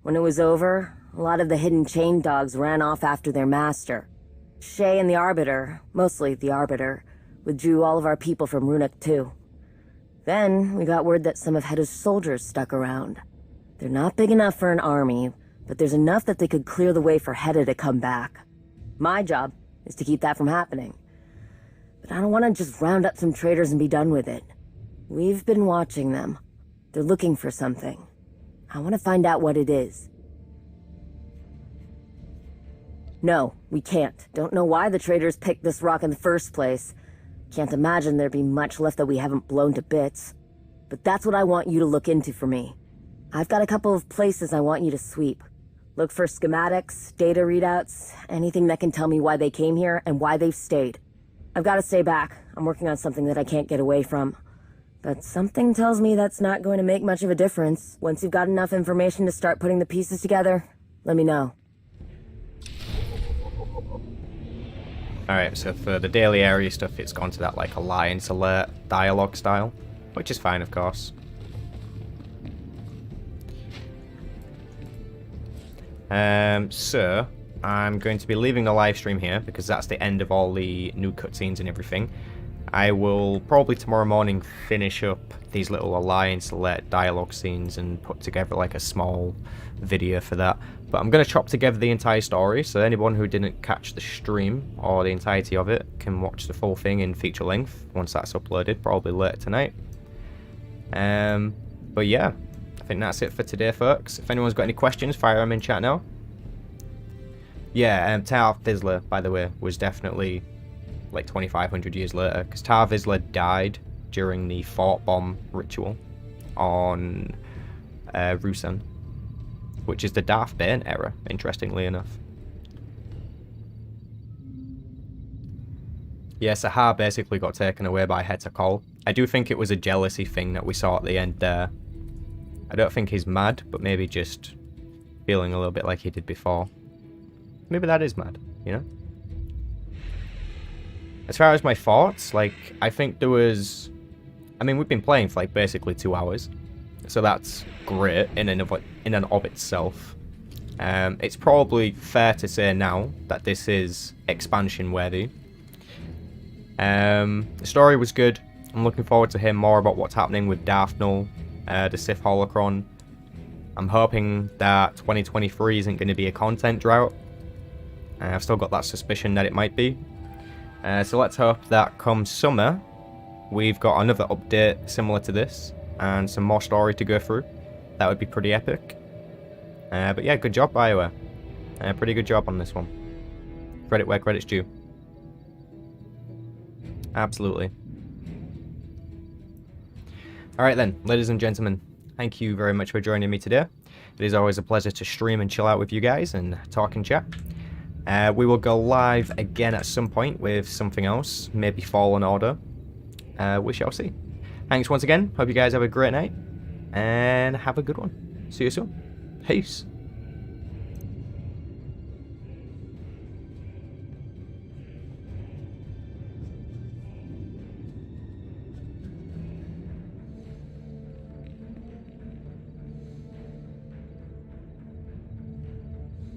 When it was over, a lot of the hidden chain dogs ran off after their master. Shay and the Arbiter, mostly the Arbiter, withdrew all of our people from Ruhnuk too. Then, we got word that some of Hedda's soldiers stuck around. They're not big enough for an army, but there's enough that they could clear the way for Hedda to come back. My job is to keep that from happening. But I don't want to just round up some traitors and be done with it. We've been watching them. They're looking for something. I want to find out what it is. No, we can't. Don't know why the traitors picked this rock in the first place. Can't imagine there'd be much left that we haven't blown to bits. But that's what I want you to look into for me. I've got a couple of places I want you to sweep. Look for schematics, data readouts, anything that can tell me why they came here and why they've stayed. I've got to stay back. I'm working on something that I can't get away from. But something tells me that's not going to make much of a difference. Once you've got enough information to start putting the pieces together, let me know. Alright, so for the daily area stuff, it's gone to that, like, Alliance Alert dialogue style, which is fine, of course. So, I'm going to be leaving the live stream here, because that's the end of all the new cutscenes and everything. I will probably tomorrow morning finish up these little Alliance Alert dialogue scenes and put together, like, a small video for that. But I'm going to chop together the entire story, so anyone who didn't catch the stream or the entirety of it can watch the full thing in feature length once that's uploaded, probably later tonight. But yeah, I think that's it for today, folks. If anyone's got any questions, fire them in chat now. Yeah, Tar Vizsla, by the way, was definitely like 2,500 years later, because Tar Vizsla died during the fort bomb ritual on Rusan, which is the Darth Bane era, interestingly enough. Yeah, Sahar basically got taken away by Hetakol. I do think it was a jealousy thing that we saw at the end there. I don't think he's mad, but maybe just feeling a little bit like he did before. Maybe that is mad, you know? As far as my thoughts, like, I think there was... I mean, we've been playing for, like, basically 2 hours. So that's great in and of itself. It's probably fair to say now that this is expansion worthy. The story was good. I'm looking forward to hearing more about what's happening with Darth Null, the Sith Holocron. I'm hoping that 2023 isn't going to be a content drought. I've still got that suspicion that it might be. So let's hope that come summer, we've got another update similar to this, and some more story to go through. That would be pretty epic. But yeah, good job, BioWare. Pretty good job on this one. Credit where credit's due. Absolutely. Alright then, ladies and gentlemen, thank you very much for joining me today. It is always a pleasure to stream and chill out with you guys and talk and chat. We will go live again at some point with something else, maybe Fallen Order. We shall see. Thanks once again. Hope you guys have a great night. And have a good one. See you soon. Peace.